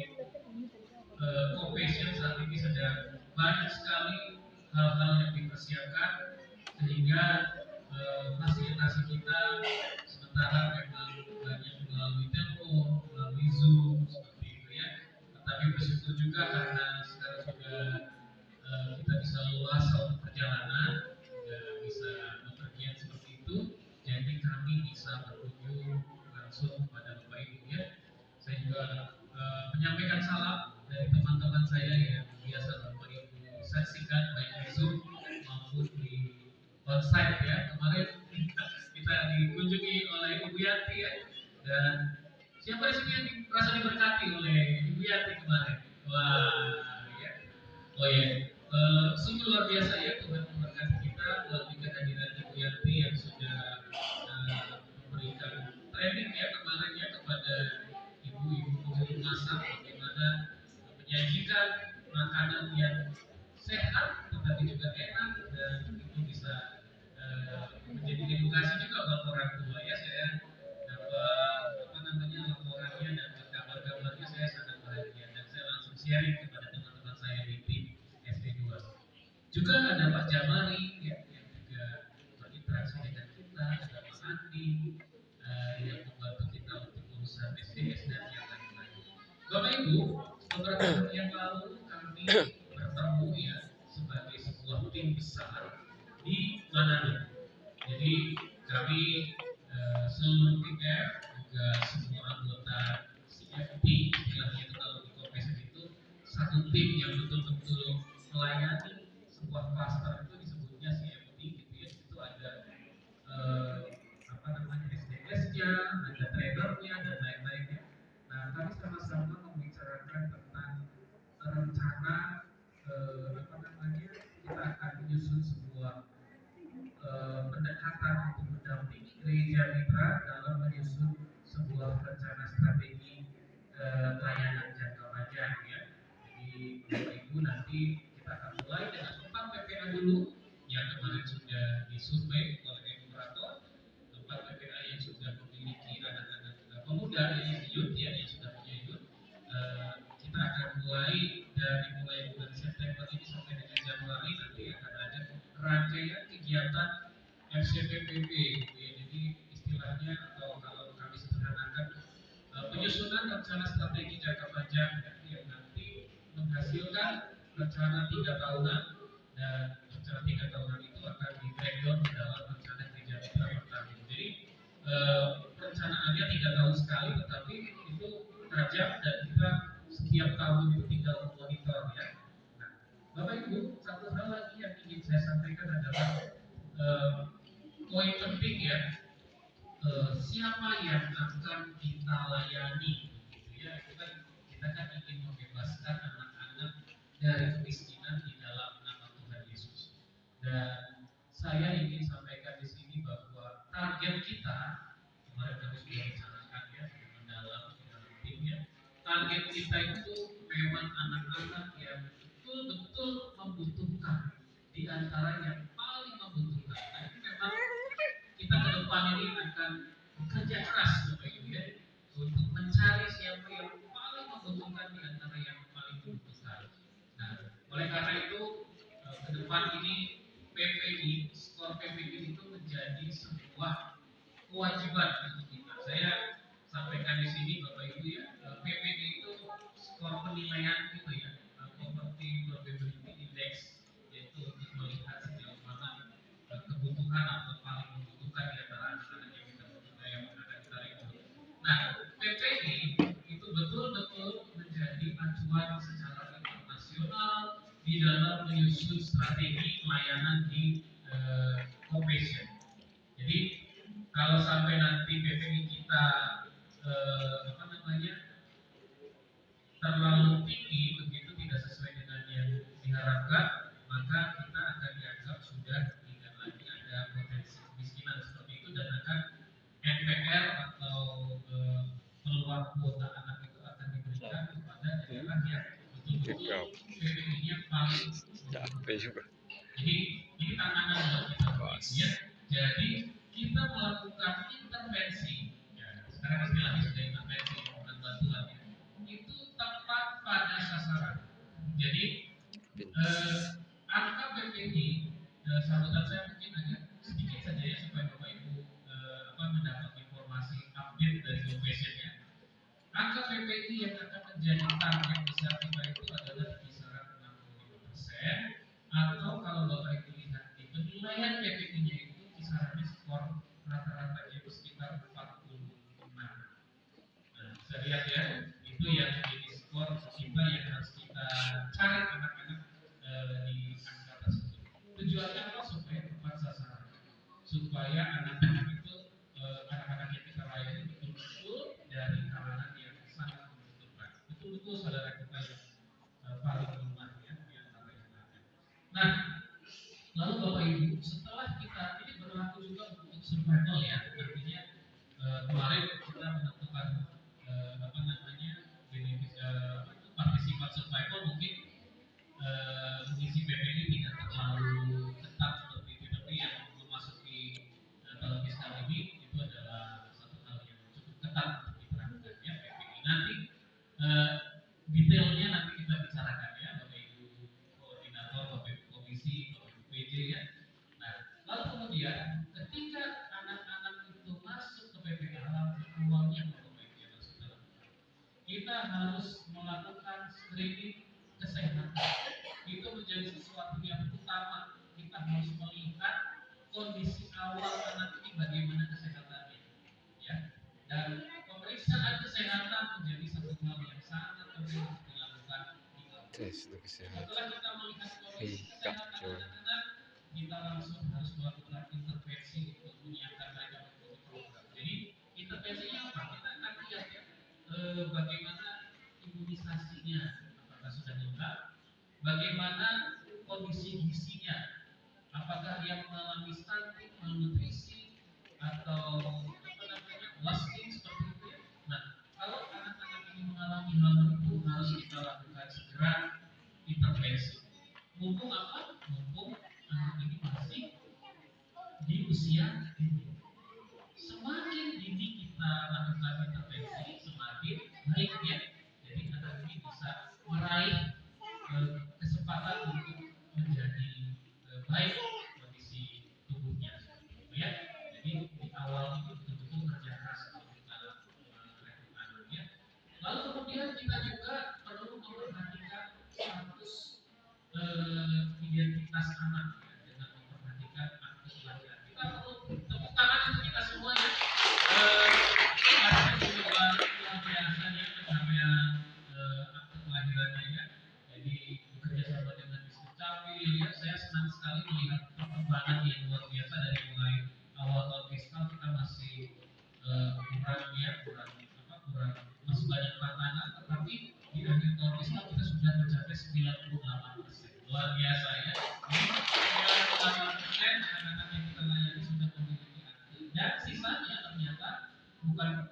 Compassion saat ini sedang banyak sekali hal-hal yang dipersiapkan, sehingga fasilitasi kita sementara memang banyak melalui telepon, melalui Zoom seperti itu ya. Tetapi bersyukur juga karena sekarang sudah kita bisa luas waktu perjalanan, bisa bepergian seperti itu, jadi kami bisa berkunjung langsung kepada Bapak Ibu ya. Saya juga menyampaikan salam dari teman-teman saya yang biasa Bapak Ibu saksikan baik di Zoom maupun di onsite ya. Kemarin kita dikunjungi oleh Ibu Yanti ya, Dan siapa di sini yang merasa diberkati oleh Ibu Yanti kemarin? Wah, ya. Oh ya, sungguh luar biasa ya Tuhan memberkati kita melalui kehadiran Ibu Yanti yang sudah memberikan training ya kemarin ya kepada ibu-ibu pemulung masak bagaimana menyajikan makanan yang sehat tetapi juga enak dan itu bisa menjadi edukasi juga buat orang tua ya. Saya dapat laporannya dan gambar-gambarnya saya sangat bahagia dan saya langsung sharing kepada teman-teman saya di tim SD2. Juga ada Pak Jamari ya, yang juga berinteraksi dengan kita, ada Pak Andi yang membantu kita untuk urusan SDS dan yang lain-lain. Bapak Ibu, beberapa hari yang lalu kami bertemu ya sebagai sebuah tim besar di Manado. Jadi kami seluruh tim F juga semua anggota CFP istilahnya itu kalau di Kopesen itu satu tim yang betul-betul melayani sebuah klaster itu disebutnya CFP gitu ya. Itu ada SDS-nya, ada trainernya dan lain-lainnya. Nah, kami sama-sama membicarakan tentang rencana kita akan menyusun sebuah pendekatan untuk mendampingi gereja mitra dalam menyusun sebuah rencana strategi layanan jangka panjang ya. Jadi Bapak Ibu nanti kita akan mulai dengan 4 PPA dulu yang kemarin sudah disurvei oleh operator, 4 PPA yang sudah memiliki anak-anak pemuda yang youth ya, yang sudah punya youth. Kita akan mulai dari bulan September ini sampai dengan Januari nanti akan ada rangkaian kegiatan FCPPB gitu ya. Jadi istilahnya atau kalau kami sederhanakan penyusunan rencana strategi jangka panjang yang nanti menghasilkan rencana 3 tahunan dan rencana 3 tahunan itu akan di breakdown di dalam rencana gereja mitra per tahun. Jadi perencanaannya 3 tahun sekali tetapi itu tajam dan kita setiap tahun itu tinggal monitor ya. Nah, Bapak Ibu, satu hal lagi yang ingin saya sampaikan adalah poin penting ya, siapa yang akan kita layani gitu ya. Kita kan ingin membebaskan anak-anak dari kemiskinan di dalam nama Tuhan Yesus. Dan saya ingin sampaikan di sini bahwa target kita kemarin kami sudah bicarakan ya mendalam dengan timnya. Target kita itu memang anak-anak yang betul-betul membutuhkan, di antara yang paling membutuhkan. Nah, ini memang kita ke depan ini akan bekerja keras Bapak Ibu ya untuk mencari siapa yang paling membutuhkan di antara yang paling membutuhkan. Nah, oleh karena itu ke depan ini PPI, skor PPI itu menjadi sebuah kewajiban untuk kita. Saya sampaikan di sini Bapak Ibu ya, PPI itu skor penilaian gitu ya, Poverty Probability Index, yaitu untuk melihat sejauh mana kebutuhan atau paling membutuhkan di antara anak-anak yang kita rekrut. Nah, PPI itu betul-betul menjadi acuan secara internasional di dalam menyusun strategi pelayanan di Kopesen. Jadi kalau sampai nanti PPI kita terlalu tinggi begitu tidak sesuai dengan yang diharapkan, maka kita akan dianggap sudah tidak lagi ada potensi kemiskinan seperti itu dan akan NPR atau peluang kuota anak itu akan diberikan kepada daerah yang betul-betul PPI-nya paling membutuhkan. Jadi ini tantangan buat kita ya. Jadi kita melakukan intervensi ya, sekarang istilahnya sudah intervensi bukan bantuan ya, itu tepat pada sasaran. Jadi angka PPI sambutan saya mungkin agak sedikit saja ya supaya Bapak Ibu mendapat informasi update dari Kopesen-nya. Angka PPI yang akan menjadi target besar kita itu adalah kisaran 65%, atau kalau Bapak Ibu lihat di penilaian PPI-nya itu kisarannya skor rata-ratanya itu sekitar 46. Nah, bisa lihat ya, itu yang menjadi skor kita yang harus kita cari anak-anak di angka tersebut. Tujuannya apa? Supaya tepat sasaran, supaya anak-anak itu anak-anak yang kita layani betul-betul survival ya, artinya kemarin kita menentukan partisipan survival mungkin mengisi PPI tidak terlalu ketat seperti itu, tapi yang memasuki tahun fiskal ini itu adalah satu hal yang cukup ketat untuk diterapkan ya PPI. Nanti detailnya nanti kita bicarakan ya Bapak Ibu Koordinator, Bapak Ibu Komisi, Bapak Ibu PJ ya. Nah, lalu kemudian ketika anak-anak itu masuk ke PPA awalnya Bapak Ibu yang harus kita lakukan, kita harus melakukan screening kesehatan. Itu menjadi sesuatu yang utama. Kita harus melihat kondisi awal anak ini bagaimana kesehatannya, ya. Dan pemeriksaan kesehatan menjadi satu hal yang sangat penting untuk dilakukan di awal. Setelah kita melihat kondisi kesehatan anak-anak, kita langsung harus melakukan intervensi untuk menyiapkan mereka untuk program. Jadi intervensinya apa? Kita akan lihat ya, bagaimana imunisasinya, apakah sudah lengkap, bagaimana kondisi gizinya, apakah dia mengalami stunting, malnutrisi, atau lasting seperti itu ya. Nah, kalau anak-anak ini mengalami hal itu harus kita lakukan segera intervensi. Mumpung apa? Mumpung anak ini masih di usia dini. Semakin dini kita lakukan intervensi, semakin baik ya. Jadi anak ini bisa meraih kesempatan untuk menjadi baik kondisi tubuhnya, ya. Jadi di awal itu betul-betul kerja keras untuk kita lakukan ya. Lalu kemudian kita juga perlu memperhatikan status identitas anak ya, dengan memperhatikan akte kelahiran. Kita perlu tepuk tangan untuk kita semua ya. Ada luar biasanya pencapaian akte kelahirannya ya. Jadi bekerja sama dengan Dukcapil ya, saya senang sekali melihat perkembangan yang luar biasa dari mulai awal tahun fiskal kita masih kurang masih banyak tantangan, tetapi di akhir tahun fiskal kita sudah mencapai 98%. Luar biasa ya. Jadi 98% anak-anak yang kita layani sudah memiliki akte, dan sisanya ternyata bukan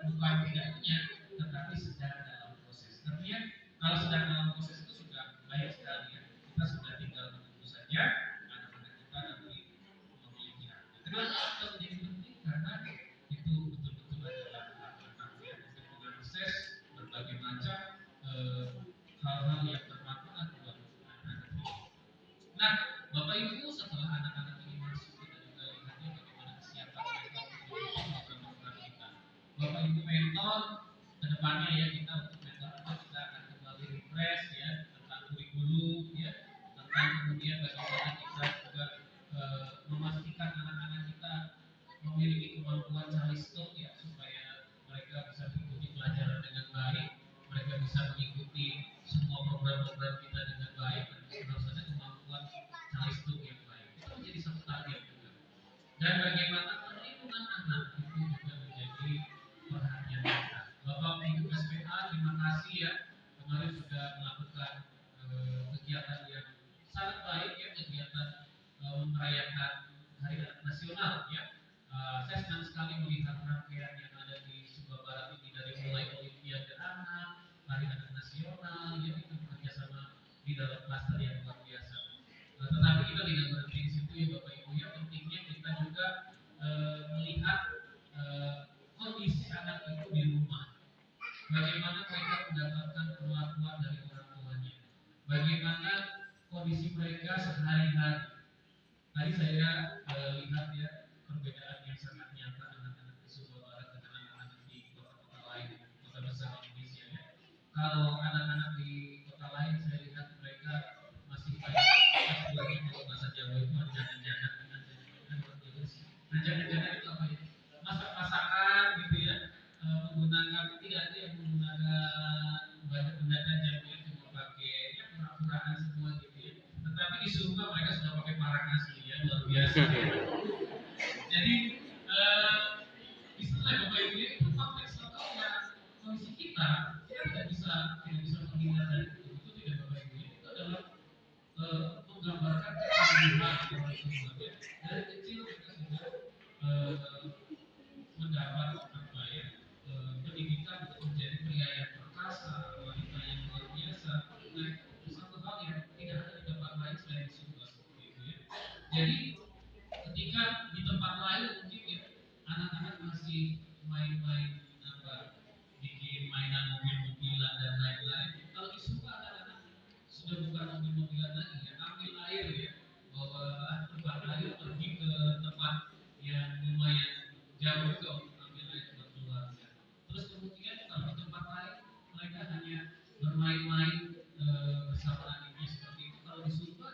tidak punya, tetapi sedang dalam proses. Artinya kalau sedang dalam proses itu sudah baik sekali ya. Kita sudah tinggal menunggu saja anak-anak kita nanti memiliki akte. Kenapa akte menjadi penting? Karena itu betul-betul adalah hak-hak ya, untuk mengakses berbagai macam hal-hal yang bermanfaat buat anak-anak ini. Nah, Bapak Ibu, setelah anak-anak ini masuk, kita juga lihatnya bagaimana kesiapan mereka untuk program kita. Bapak Ibu mentor, kedepannya ya kita untuk mentor kita akan kembali refresh ya tentang kurikulum ya, tentang kemudian bagaimana kita juga memastikan anak-anak kita memiliki kemampuan calistung ya, supaya mereka bisa mengikuti pelajaran dengan baik, mereka bisa mengikuti semua program-program kita dengan baik, dan harus ada kemampuan calistung yang baik. Itu menjadi satu target juga. Dan bagaimana perlindungan anak itu juga menjadi perhatian kita. Bapak Ibu SPA, terima kasih ya, kemarin sudah melakukan kegiatan yang sangat baik ya, kegiatan merayakan Hari Anak Nasional ya. Saya senang sekali melihat rangkaian yang ada di Sumba Barat ini, dari mulai Olimpiade Anak, Hari Anak Nasional ya, itu bekerjasama di dalam klaster yang luar biasa. Tetapi kita tidak berhenti di situ ya Bapak Ibu ya, pentingnya kita juga melihat kondisi anak itu di rumah. Bagaimana mereka mendapatkan perlakuan dari orang tuanya, bagaimana kondisi mereka sehari-hari. Tadi saya lihat ya perbedaan yang sangat nyata anak-anak di Sumba Barat dengan anak-anak di kota-kota lain, kota besar Indonesia ya. Kalau anak-anak di kota lain saya lihat mereka masih banyak istilahnya kalau bahasa Jawa itu jangan-jangan itu apa ya? Masak-masakan gitu ya, menggunakan tidak ada yang menggunakan banyak benda tajam ya, cuma pakai ya pura-puraan semua gitu ya. Tetapi di Sumba mereka sudah pakai parang asli ya, luar biasa. Jadi istilah Bapak Ibu itu konteks lokalnya kondisi kita tidak bisa menghindar dari itu tidak Bapak Ibu. Itu adalah menggambarkan kemampuan orang tua ya. Dari kecil kita sudah dapat apa ya pendidikan untuk menjadi pria yang perkasa, wanita yang luar biasa. Nah, itu satu hal yang tidak ada di tempat lain selain di surga seperti itu ya. Jadi ketika di tempat lain mungkin ya anak-anak masih main-main apa bikin mainan mobil-mobilan dan lain-lain. Kalau di surga anak-anak sudah bukan mobil-mobilan lagi ya, ambil air ya, bawa tempat air pergi ke tempat yang lumayan jauh juga untuk ambil air buat keluarga. Terus kemudian kalau di tempat lain mereka hanya bermain-main bersama adiknya seperti itu. Kalau di surga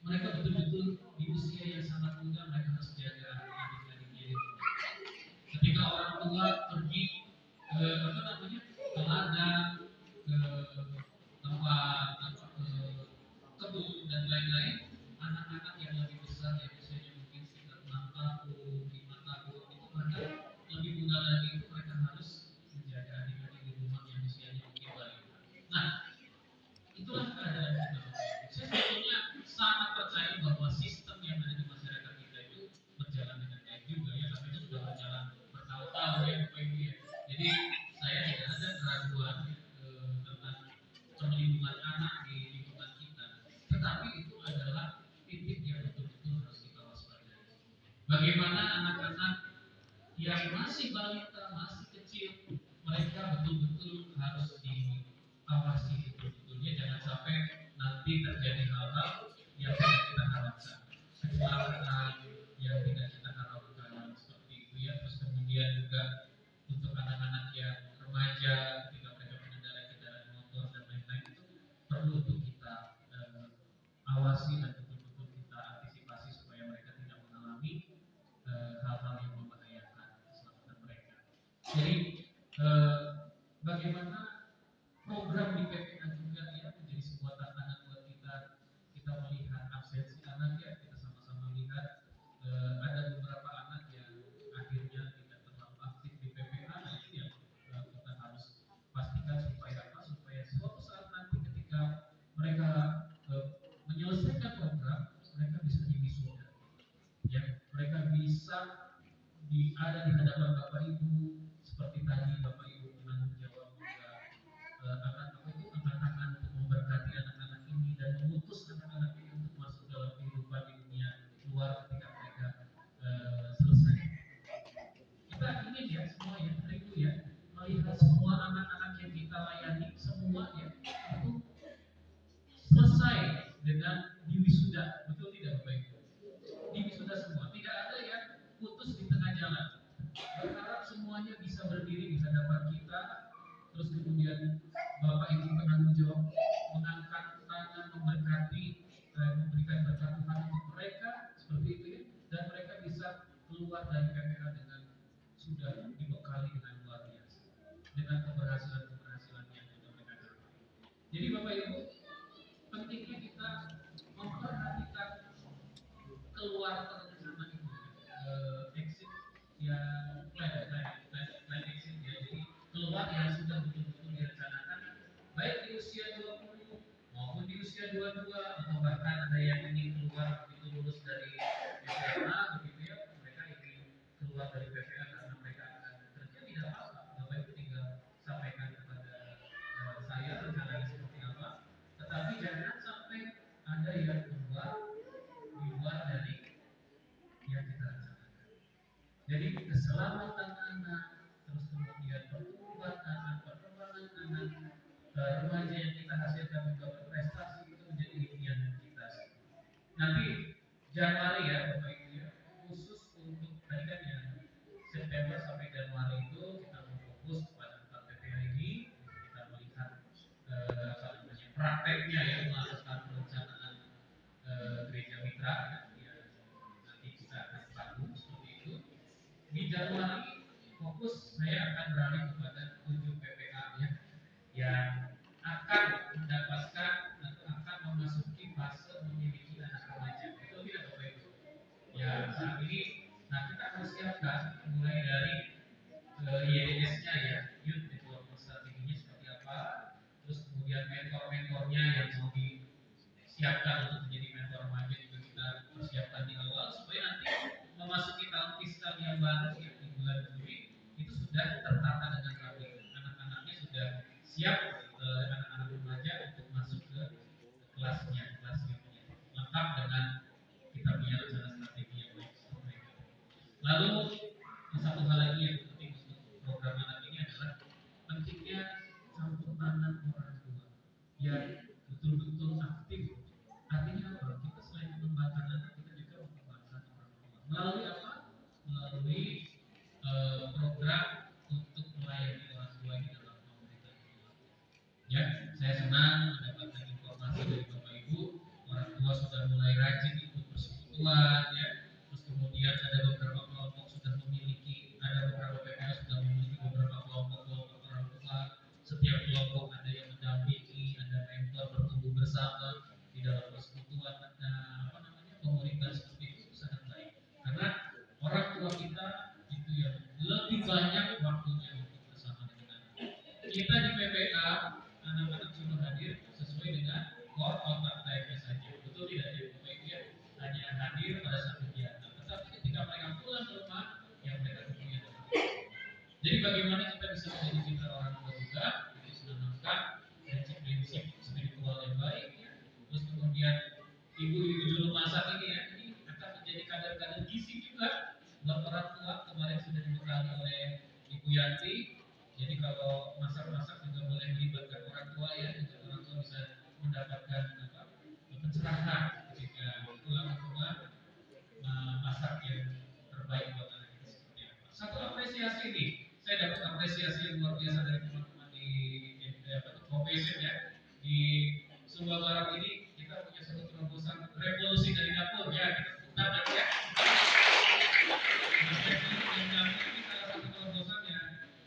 mereka betul-betul di usia yang sangat muda mereka harus jaga adik-adiknya di rumah. Ketika orang tua pergi ke apa namanya ke ladang, ke tempat ke kebun dan lain-lain, anak-anak yang lebih besar yang usianya mungkin sekitar 6 tahun, 5 tahun itu mereka lebih muda lagi itu mereka harus menjaga adik-adik di rumah yang usianya mungkin balita. Nah, itulah keadaan kita. Saya sebetulnya sangat percaya bahwa sistem yang ada di masyarakat kita itu berjalan dengan baik juga ya, tapi itu sudah berjalan bertahun-tahun ya Bapak Ibu ya. Jadi saya tidak ada keraguan tentang perlindungan anak di lingkungan kita, tetapi itu adalah titik yang betul-betul harus kita waspadai. Bagaimana anak-anak yang masih balita, masih kecil, mereka betul-betul harus diawasi betul-betulnya, jangan sampai nanti terjadi hal-hal yang tidak kita harapkan, kecelakaan yang tidak kita harapkan seperti itu ya. Terus kemudian juga untuk anak-anak yang remaja ketika mereka mengendarai kendaraan motor dan lain-lain itu perlu untuk kita awasi dan betul-betul kita antisipasi supaya mereka tidak mengalami hal-hal yang membahayakan keselamatan mereka. Jadi bagaimana program di PPA juga ya menjadi sebuah tantangan buat kita. Kita melihat absensi anak ya, kita sama-sama lihat ada beberapa anak yang akhirnya tidak terlalu aktif di PPA. Nah itu yang kita harus pastikan supaya apa? Supaya suatu saat nanti ketika mereka menyelesaikan program, mereka bisa diwisuda. Ya, mereka bisa ada di hadapan Bapak Ibu seperti tadi Bapak Ibu menanggung jawab juga angkat tangan untuk memberkati anak-anak ini dan mengutus anak-anak ini untuk masuk dalam kehidupan di dunia luar ketika mereka selesai. Kita ingin ya semua ya Ibu ya melihat semua anak-anak yang kita layani semua ya itu selesai dengan diwisuda, betul tidak Bapak Ibu? Diwisuda semua, tidak ada yang putus di tengah jalan. Berharap semuanya bisa berdiri di hadapan kita, terus kemudian Bapak Ibu penanggung jawab mengangkat tangan memberkati, memberikan berkat Tuhan untuk mereka seperti itu ya, dan mereka bisa keluar dari PPA dengan sudah dibekali dengan luar biasa, dengan keberhasilan yang sudah mereka dapat. Jadi Bapak Ibu, pentingnya kita memperhatikan keluar rencana itu, exit yang plan exit ya, jadi keluar yang sudah betul-betul direncanakan, baik di usia 20 maupun di usia 22 atau bahkan ada yang ingin keluar begitu lulus dari SMA begitu ya, mereka ingin keluar dari PPA karena mereka akan kerja, tidak apa-apa, Bapak Ibu tinggal sampaikan kepada saya rencananya seperti apa, tetapi jangan sampai ada yang keluar di luar dari yang kita rencanakan. Jadi keselamatan anak, terus kemudian pertumbuhan anak, perkembangan anak, remaja yang kita hasilkan juga berprestasi itu menjadi impian kita. Nanti Januari ya Bapak Ibu ya, khusus untuk tadi kan yang September sampai Januari itu kita fokus pada 4 PPA ini, kita melihat prakteknya ya, melakukan perencanaan gereja mitra ya, nanti kita akan bangun seperti itu. Di Januari fokus saya akan beralih kepada 7 PPA ya, yang akan mendapatkan atau akan memasuki fase memiliki anak remaja. Itu tidak Bapak Ibu. Ya saat ini, nah kita akan siapkan mulai dari YDS-nya ya, Youth Development Strategy-nya seperti apa, terus kemudian mentor-mentornya yang mau disiapkan untuk menjadi mentor remaja juga kita persiapkan di awal supaya nanti memasuki tahun fiskal yang baru ya, di bulan Juli siap anak-anak remaja untuk masuk ke kelasnya lengkap dengan kita punya rencana strategi yang baik untuk mereka. Lalu satu hal lagi yang penting untuk program anak ini adalah pentingnya campur tangan orang tua yang betul-betul aktif. Artinya apa? Kita selain mengembangkan anak, kita juga mengembangkan orang tua. Melalui apa? Melalui program untuk melayani orang tua ini dalam pemberitaan tua. Ya, saya senang mendapatkan informasi dari Bapak Ibu, orang tua sudah mulai rajin ikut persekutuan, ya. Terus kemudian ada beberapa kelompok sudah memiliki, ada beberapa PPA sudah memiliki beberapa kelompok orang tua. Setiap kelompok ada yang mendampingi, ada mentor bertumbuh bersama di dalam persekutuan, ada komunitas seperti itu sangat baik. Karena orang tua kita itu yang lebih banyak waktunya untuk bersama dengan anak. Kita di PPA anak-anak sudah hadir sesuai dengan core contact time-nya saja. Betul tidak ya Bapak Ibu ya? Hanya hadir pada saat kegiatan. Tetapi ketika mereka pulang ke rumah, yang mereka temui adalah. Jadi bagaimana kita bisa menjadi mitra orang tua juga? Kita menanamkan prinsip-prinsip spiritual yang baik. Ya. Terus kemudian ibu-ibu juru masak ini ya, ini akan menjadi kader-kader gizi juga buat orang tua. Kemarin sudah dibekali oleh Ibu Yanti. Jadi kalau masak-masak juga boleh melibatkan orang tua ya, juga orang tua bisa mendapatkan pencerahan ketika pulang ke rumah masak yang terbaik buat anak kita seperti apa. Satu apresiasi nih, saya dapat apresiasi yang luar biasa dari teman-teman di Foundation ya. Di Sumba Barat ini kita punya satu terobosan revolusi dari dapur ya, kita putar ya. Ini salah satu terobosan yang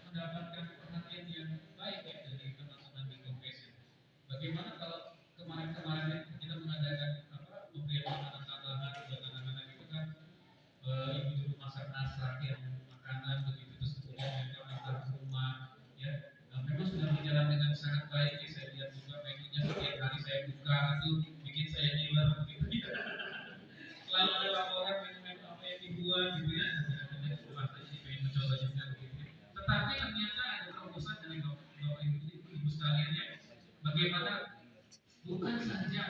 mendapatkan perhatian yang baik ya dari teman-teman di Foundation. Bagaimana kalau kemarin-kemarin kita mengadakan pemberian makanan tambahan buat anak-anak itu kan ibu juru masak-masak yang makanan begitu, terus kemudian yang antar ke rumah ya. Memang sudah berjalan dengan sangat baik ya. Saya lihat juga menunya setiap hari saya buka itu bikin saya ngiler begitu ya. Selalu ada laporan menu-menu apa yang dibuat gitu ya. Jadi pengen mencoba juga begitu. Tetapi ternyata ada terobosan dari Bapak Ibu sekalian ya. Bagaimana bukan saja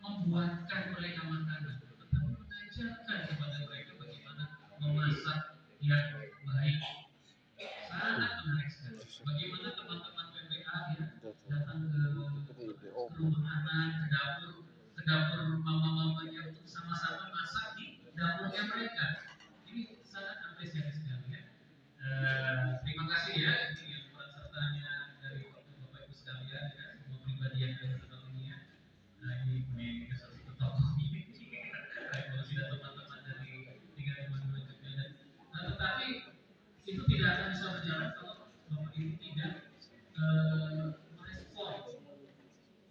membuatkan mereka makanan, tetapi mengajarkan kepada mereka bagaimana memasak yang baik. Sangat menarik sekali. Bagaimana teman-teman PPA ya datang ke rumah anak, ke dapur mama-mamanya untuk sama-sama masak di dapurnya mereka. Ini sangat apresiasi sekali ya. Terima kasih ya ini peran sertanya dari Bapak Ibu sekalian ya, semua pribadi yang ada di dalam ini ya. Ini punya salah satu tokoh ini, revolusi dan teman-teman dari 352 juga. Tetapi itu tidak akan bisa berjalan kalau Bapak Ibu tidak merespon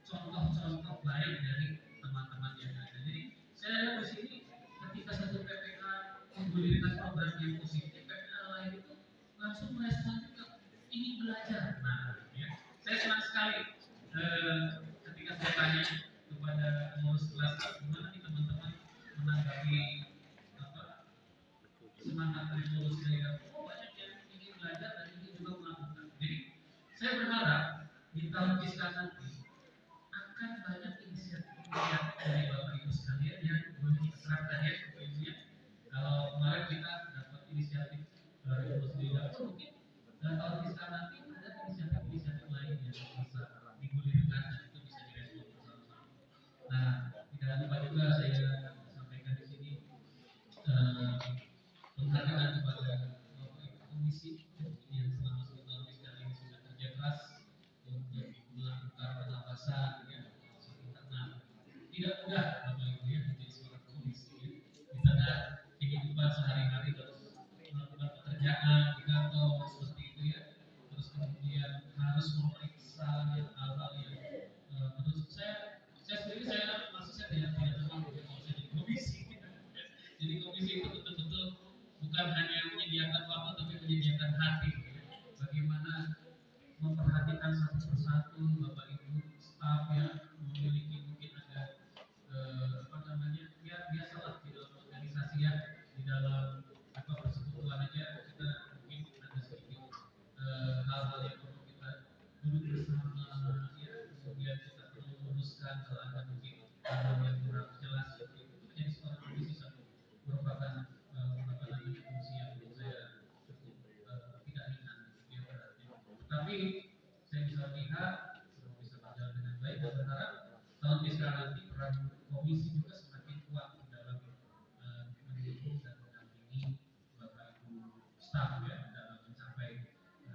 contoh-contoh baik dari teman-teman yang ada. Jadi saya lihat di sini ketika satu PPA menggulirkan program yang positif, PPA lain itu langsung merespon juga ingin belajar. Nah, ya, saya senang sekali ketika saya tanya kepada pengurus kelas gimana nih teman-teman menanggapi semangat revolusi dari dapur. Banyak yang ingin belajar dan ingin juga melakukan. Jadi saya berharap di tahun fiscal nanti akan banyak inisiatif dari Bapak Ibu sekalian yang boleh diterapkan ya Bapak Ibu ya. Kalau kemarin kita dapat inisiatif revolusi dari dapur, mungkin tahun fiscal nanti ada inisiatif-inisiatif lain yang bisa digulirkan dan itu bisa direspon bersama-sama. Nah, tidak lupa juga saya sampaikan di sini penghargaan kepada Bapak Ibu Komisi yang selama 1 tahun fiscal ini sudah kerja keras untuk melakukan pengawasan ya, internal. Tidak mudah Bapak Ibu ya menjadi seorang komisi ya. Di tengah kehidupan sehari-hari terus melakukan pekerjaan di kantor seperti itu ya. Terus kemudian harus memeriksa hal-hal yang menurut saya sendiri saya tidak terlalu kalau saya jadi komisi. Jadi komisi itu betul-betul bukan hanya menyediakan waktu tapi menyediakan hati. Bagaimana memperhatikan satu persatu Bapak Ibu staf yang memiliki mungkin ada biasalah di dalam organisasi ya, di dalam persekutuan aja kita mungkin ada sedikit hal-hal yang perlu kita duduk bersama, ya, kemudian kita perlu meluruskan kalau ada mungkin hal yang kurang jelas, itu menjadi seorang komisi satu merupakan fungsi yang menurut saya cukup tidak ringan, ya beratnya. Tapi saya bisa lihat semua bisa berjalan dengan baik dan berharap tahun fiskal nanti peran komisi juga semakin kuat dalam mendukung dan mendampingi Bapak Ibu staf ya dalam mencapai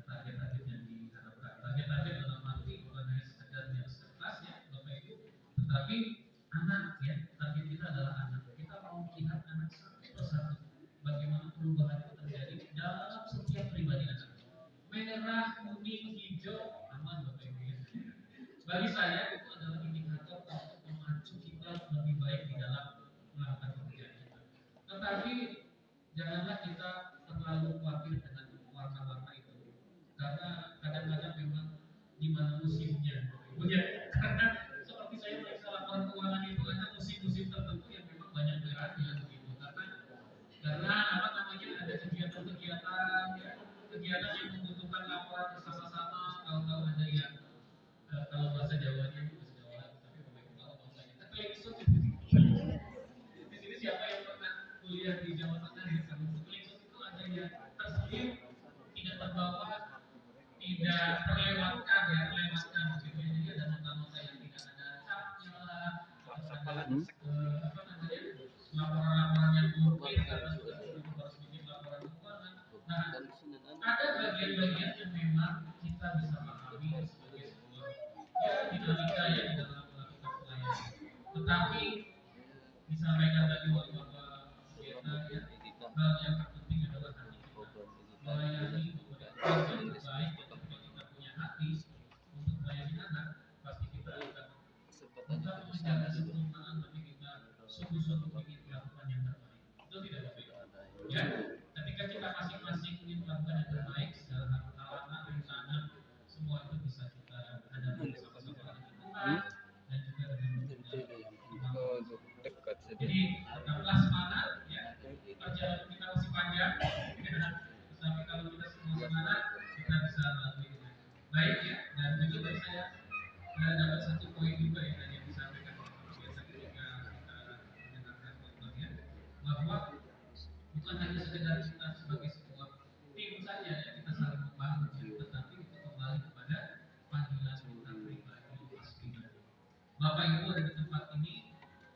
target-target yang diharapkan. Target-target dalam arti bukan hanya sekedar di atas kertas ya Bapak Ibu, tetapi anak ya, target kita adalah anak. Kita mau melihat anak satu persatu bagaimana perubahan itu terjadi dalam setiap pribadi anak. Merah, kuning, hijau, aman Bapak Ibu ya. Bagi saya itu adalah indikator untuk memacu kita lebih baik di dalam melakukan pekerjaan kita. Tetapi janganlah kita terlalu khawatir dengan warna-warna itu, karena kadang-kadang memang di mana musimnya, ya. Karena seperti saya meriksa laporan keuangan itu ada musim-musim tertentu yang memang banyak merahnya begitu, karena apa namanya ada kegiatan-kegiatan ya, kegiatan yang membutuhkan laporan bersama-sama. Tahu-tahu ada yang kalau bahasa Jawanya itu bahasa Jawa, tapi Bapak kalau bahasanya tekleksut di sini siapa yang pernah kuliah di Jawa Tengah ya, kalau tekleksut itu ada yang terselip, tidak terbawa, tidak terlewatkan ya, terlewatkan gitu ya. Jadi ada nota-nota yang tidak ada capnya lah, apa namanya laporan-laporan yang mungkin karena sudah harus bikin laporan keuangan. Nah, ada bagian-bagian yang memang kita bisa pahami sebagai sebuah ya dinamika ya di dalam melakukan pelayanan. Tetapi disampaikan tadi oleh Bapak Pendeta ya, hal yang terpenting adalah hati kita melayani memberikan yang terbaik. Ketika kita punya hati untuk melayani anak, pasti kita akan bukan menjaga sempurnaan, tapi kita sungguh-sungguh ingin melakukan yang terbaik. Itu tidak Bapak ya. Ketika kita masing-masing ingin melakukan yang terbaik secara halangan, rencana, semua itu bisa kita hadapi bersama-sama dengan Tuhan dan juga dengan dekat. Jadi tetaplah semangat ya. Perjalanan kita masih panjang. Tapi kalau kita semua semangat, kita bisa melalui dengan baik ya. Dan juga bagi saya dapat satu poin juga yang tadi disampaikan biasa ketika kita mendengarkan khotbahnya, bahwa bukan hanya sekedar kita sebagai sebuah tim saja ya kita saling membangun ya, tetapi itu kembali kepada panggilan kita pribadi masing-masing. Bapak Ibu ada di tempat ini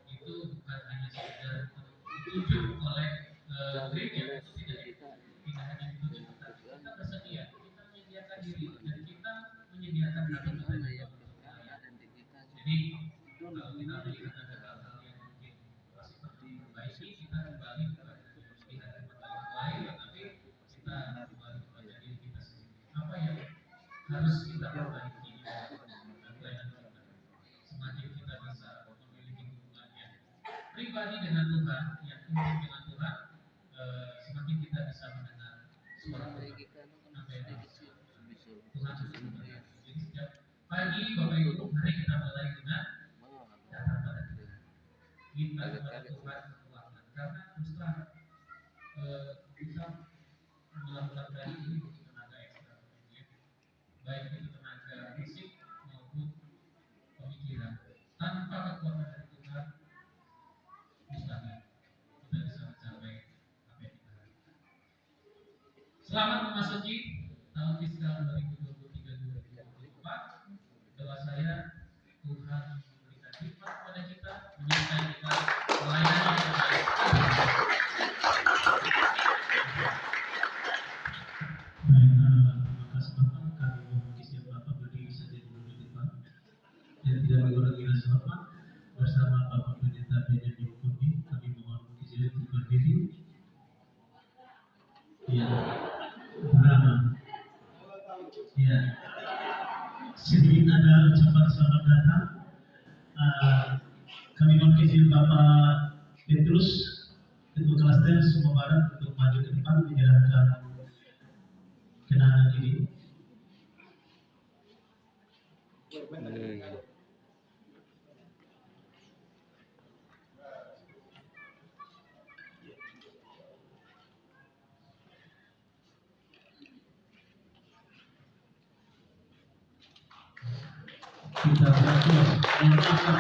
itu bukan hanya sekedar ditunjuk oleh gereja, itu tidak hanya ditunjuk, tetapi kita bersedia, kita menyediakan diri dan kita menyediakan hati kita juga untuk melayani. Jadi kalau kita melihat ada hal-hal yang mungkin masih perlu diperbaiki, kita kembali kepada lihat kepada orang lain, tetapi kita kembali kepada diri kita sendiri. Apa yang harus kita perbaiki dan pelayanan kita? Semakin kita bisa memiliki hubungan yang pribadi dengan Tuhan, yang intim dengan Tuhan, semakin kita bisa mendengar suara Tuhan. Apa yang Tuhan sebutkan. Jadi setiap pagi Bapak Ibu, mari kita mulai dengan datang pada Tuhan. Minta kepada Tuhan kekuatan, karena terus terang kita melakukan tadi ini butuh tenaga ekstra, ya. Baik itu tenaga fisik maupun pemikiran. Tanpa kekuatan dari Tuhan, mustahil kita bisa mencapai apa yang kita harapkan. Selamat memasuki tahun fiskal 2023-2024. Doa saya Tuhan memberikan hikmat kepada kita, menyertai kita melayani yang baik. Dan tidak mengurangi rasa hormat bersama Bapak Pendeta Benjamin Kurni, kami mohon izin untuk berdiri. Ya, Brahma. Ya, sedikit ada ucapan selamat datang. Kami mohon izin Bapak Petrus, Ketua Klaster Sumatera Barat untuk maju ke depan menyerahkan kenangan ini. kita berdua mengucapkan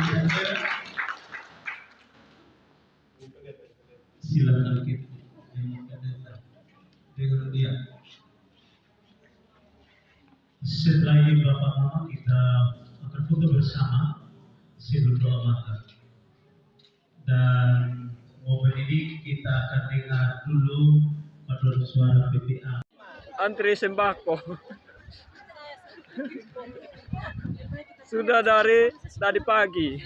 silakan kita dengan dia. Setelah ini Bapak Mama kita akan foto bersama sebelum doa makan. Dan momen ini kita akan dengar dulu paduan suara PPA. Antri sembako. Sudah dari tadi pagi.